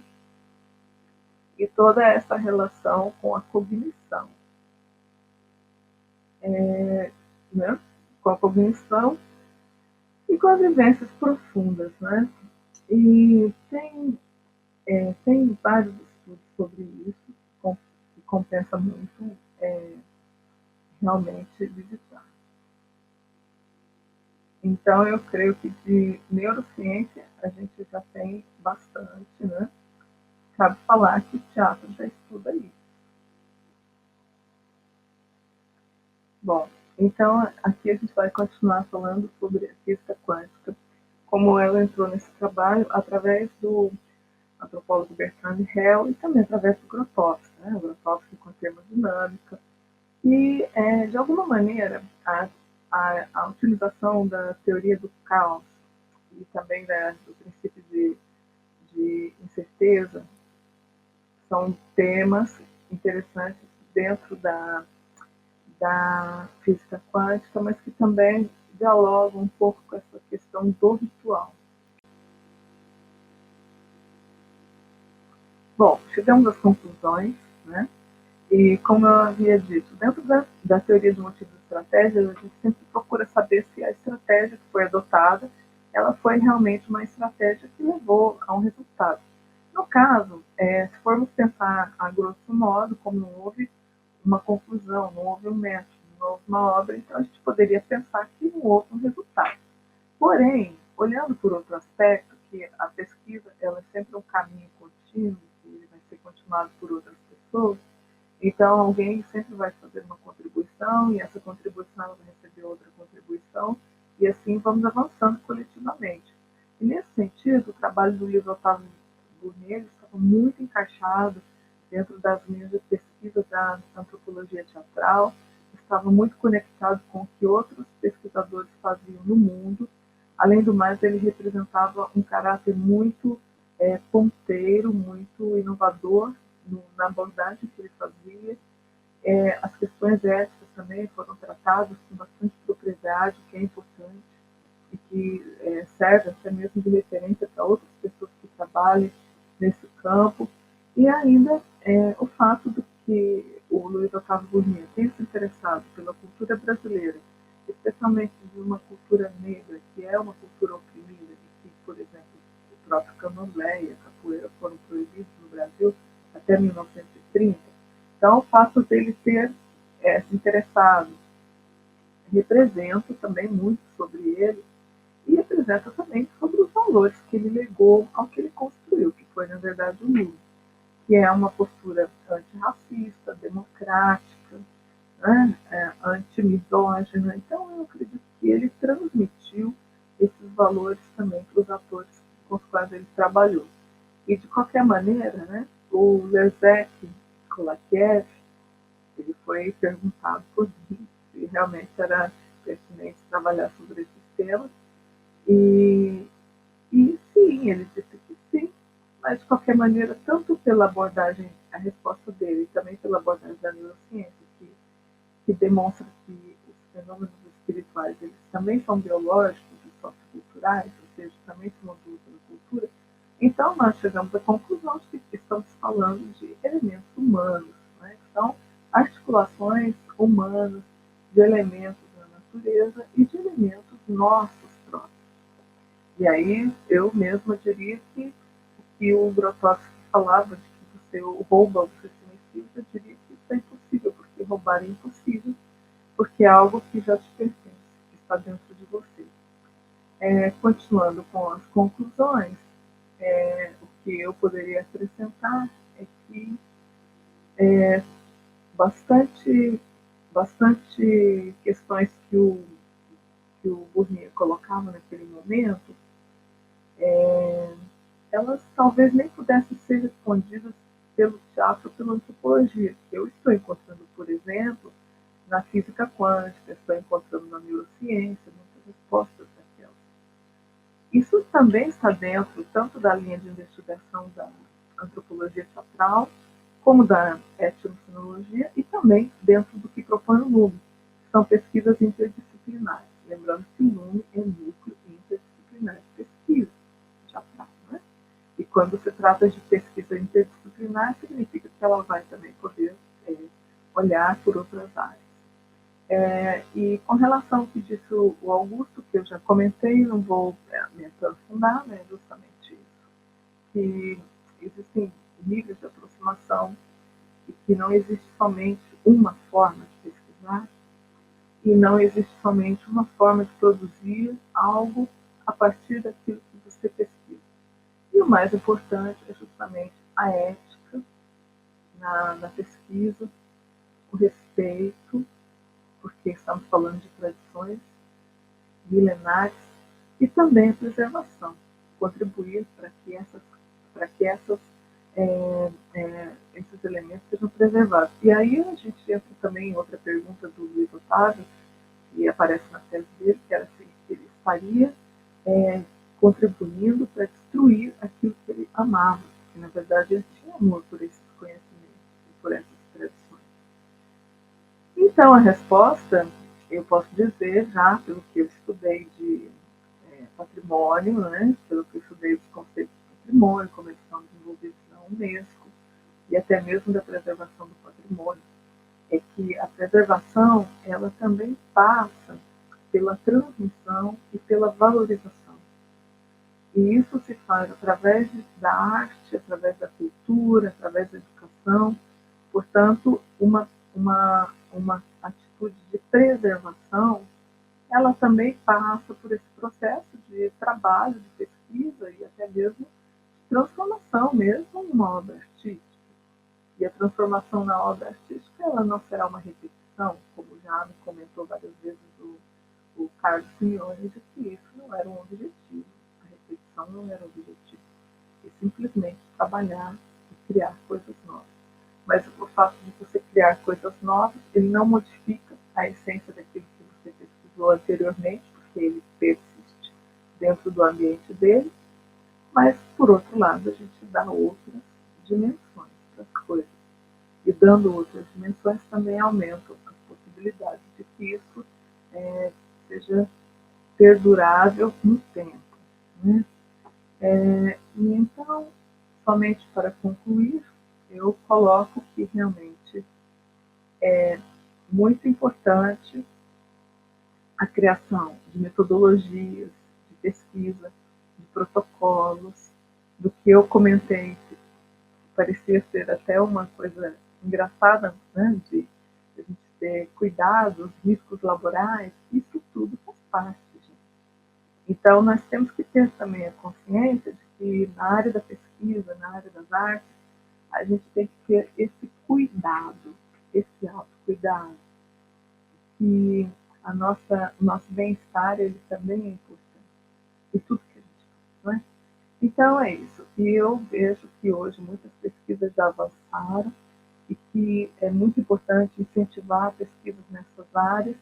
e toda essa relação com a cognição. Né? Com a cognição e com as vivências profundas. Né? E tem vários estudos sobre isso, que compensa muito realmente visitar. Então, eu creio que de neurociência a gente já tem bastante, né? Cabe falar que o teatro já estuda isso. Bom, então aqui a gente vai continuar falando sobre a física quântica, como ela entrou nesse trabalho através do antropólogo Bertrand Russell e também através do Grotowski, né? O Grotowski com a termodinâmica. E, de alguma maneira, a utilização da teoria do caos e também do princípio de incerteza são temas interessantes dentro da física quântica, mas que também dialogam um pouco com essa questão do ritual. Bom, chegamos às conclusões, né? E como eu havia dito, dentro da teoria de motivos e estratégias, a gente sempre procura saber se a estratégia que foi adotada, ela foi realmente uma estratégia que levou a um resultado. No caso, se formos pensar a grosso modo, como não houve uma conclusão, não houve um método, não houve uma obra, então a gente poderia pensar que não houve um resultado. Porém, olhando por outro aspecto, que a pesquisa ela é sempre um caminho contínuo, que ele vai ser continuado por outras pessoas, então alguém sempre vai fazer uma contribuição e essa contribuição ela vai receber outra contribuição e assim vamos avançando coletivamente. E nesse sentido, o trabalho do livro Otávio Burnier estava muito encaixado dentro das minhas pesquisa da antropologia teatral estava muito conectado com o que outros pesquisadores faziam no mundo. Além do mais, ele representava um caráter muito ponteiro, muito inovador na abordagem que ele fazia. As questões éticas também foram tratadas com bastante propriedade, o que é importante e que serve até mesmo de referência para outras pessoas que trabalhem nesse campo. E ainda o fato de que o Luiz Otávio Burnier tenha se interessado pela cultura brasileira, especialmente de uma cultura negra, que é uma cultura oprimida, e que, por exemplo, o próprio candomblé e a capoeira foram proibidos no Brasil até 1930. Então, o fato dele ter se interessado representa também muito sobre ele e representa também sobre os valores que ele legou ao que ele construiu, que foi, na verdade, o livro, que é uma postura antirracista, democrática, né, antimisógina. Então, eu acredito que ele transmitiu esses valores também para os atores com os quais ele trabalhou. E, de qualquer maneira, né, o Leszek Kolakiev, ele foi perguntado por mim se realmente era pertinente trabalhar sobre esses temas. E, e sim, ele disse que sim, mas de qualquer maneira, tanto pela abordagem, a resposta dele, e também pela abordagem da neurociência, que demonstra que os fenômenos espirituais eles também são biológicos e socioculturais, ou seja, também são adultos na cultura. Então, nós chegamos à conclusão de que estamos falando de elementos humanos, né, que são articulações humanas de elementos da natureza e de elementos nossos próprios. E aí, eu mesma diria que o Grotowski falava de que você rouba os seus conhecidos, eu diria que isso é impossível, porque roubar é impossível, porque é algo que já te pertence, que está dentro de você. Continuando com as conclusões, o que eu poderia acrescentar é que bastante, bastante questões que o Burnier colocava naquele momento, elas talvez nem pudessem ser respondidas pelo teatro ou pela antropologia. Eu estou encontrando, por exemplo, na física quântica, estou encontrando na neurociência muitas respostas daquelas. Isso também está dentro tanto da linha de investigação da antropologia teatral, como da etnocinologia e também dentro do que propõe o NUME, que são pesquisas interdisciplinares. Lembrando que o NUME é núcleo interdisciplinar de pesquisa teatral, né? E quando se trata de pesquisa interdisciplinar, significa que ela vai também poder olhar por outras áreas. E com relação ao que disse o Augusto, que eu já comentei, não vou me aprofundar, né, justamente isso, que existem níveis de aproximação e que não existe somente uma forma de pesquisar e não existe somente uma forma de produzir algo a partir daquilo que você pesquisa. E o mais importante é justamente a ética na pesquisa, o respeito, porque estamos falando de tradições milenares, e também a preservação, contribuir para que esses elementos sejam preservados. E aí a gente entra também em outra pergunta do Luiz Otávio, que aparece na tese dele, que era se ele estaria é, contribuindo para destruir aquilo que ele amava, porque na verdade ele tinha amor por esses conhecimentos e por essas tradições. Então a resposta, eu posso dizer já, pelo que eu estudei de patrimônio, né, pelo que eu estudei os conceitos de patrimônio, como eles são desenvolvidos na Unesco, e até mesmo da preservação do patrimônio, é que a preservação ela também passa pela transmissão e pela valorização. E isso se faz através da arte, através da cultura, através da educação. Portanto, uma atitude de preservação, ela também passa por esse processo de trabalho, de pesquisa e até mesmo de transformação mesmo numa obra artística. E a transformação na obra artística ela não será uma repetição, como já me comentou várias vezes o Carlos Simeone, de que isso não era um objetivo. A repetição não era um objetivo. É simplesmente trabalhar e criar coisas novas. mas o fato de você criar coisas novas, ele não modifica a essência daquilo que você pesquisou anteriormente, porque ele persiste dentro do ambiente dele, mas, por outro lado, a gente dá outras dimensões para as coisas. E dando outras dimensões também aumentam as possibilidades de que isso seja perdurável no tempo. Né? E então, somente para concluir, eu coloco que realmente é muito importante a criação de metodologias de pesquisa, de protocolos, do que eu comentei, que parecia ser até uma coisa engraçada, né, de a gente ter cuidados, riscos laborais, isso tudo faz parte, gente. Então, nós temos que ter também a consciência de que na área da pesquisa, na área das artes, a gente tem que ter esse cuidado, esse autocuidado, que o nosso bem-estar ele também é importante. E tudo que a gente faz, não é? Então é isso. E eu vejo que hoje muitas pesquisas já avançaram e que é muito importante incentivar pesquisas nessas áreas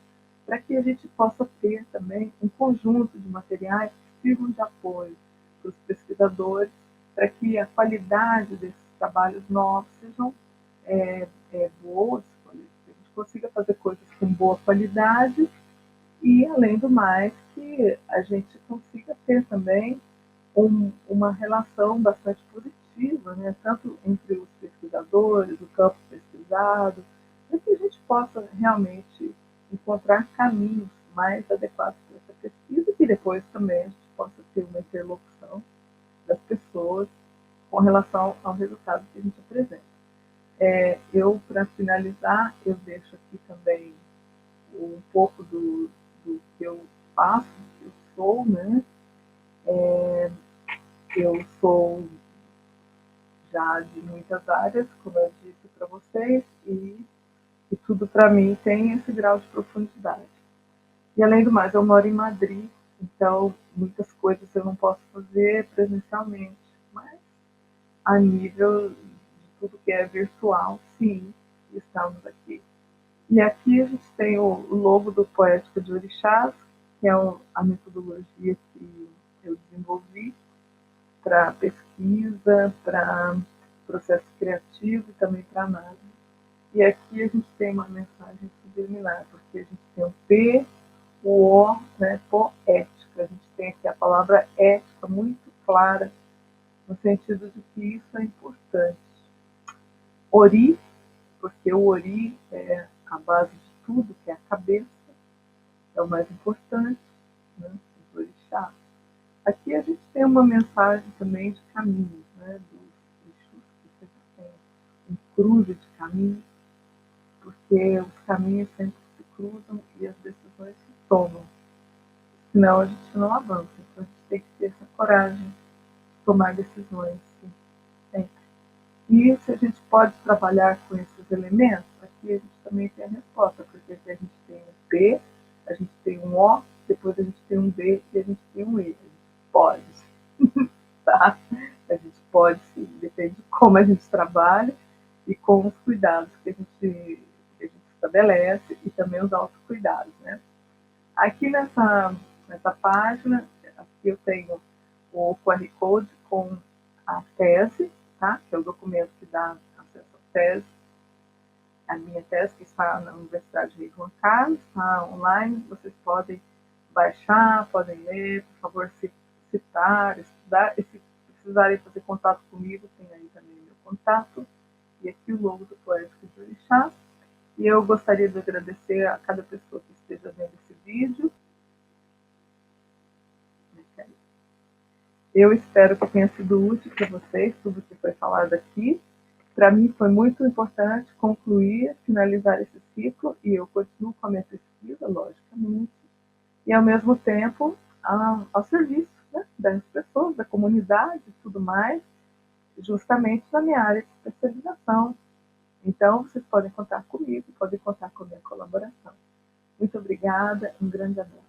para que a gente possa ter também um conjunto de materiais que sirvam de apoio para os pesquisadores, para que a qualidade desses trabalhos novos sejam boas, que a gente consiga fazer coisas com boa qualidade e, além do mais, que a gente consiga ter também uma relação bastante positiva, né? Tanto entre os pesquisadores, o campo pesquisado, para que a gente possa realmente encontrar caminhos mais adequados para essa pesquisa e que depois também a gente possa ter uma interlocução das pessoas com relação ao resultado que a gente apresenta. Para finalizar, eu deixo aqui também um pouco do que eu faço, do que eu sou, né? Eu sou já de muitas áreas, como eu disse para vocês, e tudo para mim tem esse grau de profundidade. E além do mais, eu moro em Madrid, então muitas coisas eu não posso fazer presencialmente, mas a nível de tudo que é virtual, sim, estamos aqui. E aqui a gente tem o logo do Poética de Orixás, que é a metodologia que eu desenvolvi para pesquisa, para processo criativo e também para análise. E aqui a gente tem uma mensagem subliminar, porque a gente tem o P, o O, né, poética. A gente tem aqui a palavra ética muito clara, no sentido de que isso é importante. Ori, porque o Ori é a base de tudo, que é a cabeça, é o mais importante, né, os orixás. Aqui a gente tem uma mensagem também de caminhos, né, dos eixos, que sempre tem um cruze de caminhos, porque os caminhos sempre se cruzam e as decisões se tomam. Senão a gente não avança. Então a gente tem que ter essa coragem de tomar decisões, sim, sempre. E se a gente pode trabalhar com esses elementos, aqui a gente também tem a resposta, porque aqui a gente tem um P, a gente tem um O, depois a gente tem um B e a gente tem um E. A gente pode, tá? A gente pode, sim, depende de como a gente trabalha e com os cuidados que a gente estabelece e também os autocuidados, né? Aqui nessa página, aqui eu tenho o QR Code com a tese, tá? Que é o documento que dá acesso à tese. A minha tese, que está na Universidade Rei Juan Carlos, está online, vocês podem baixar, podem ler, por favor, citar, estudar, e se precisarem fazer contato comigo, tem aí também meu contato, e aqui o logo do Poético de Orixás. E eu gostaria de agradecer a cada pessoa que esteja vendo esse vídeo. Eu espero que tenha sido útil para vocês tudo que foi falado aqui. Para mim foi muito importante concluir, finalizar esse ciclo e eu continuo com a minha pesquisa, logicamente, e ao mesmo tempo ao serviço, né, das pessoas, da comunidade e tudo mais, justamente na minha área de especialização. Então, vocês podem contar comigo, podem contar com a minha colaboração. Muito obrigada, um grande abraço.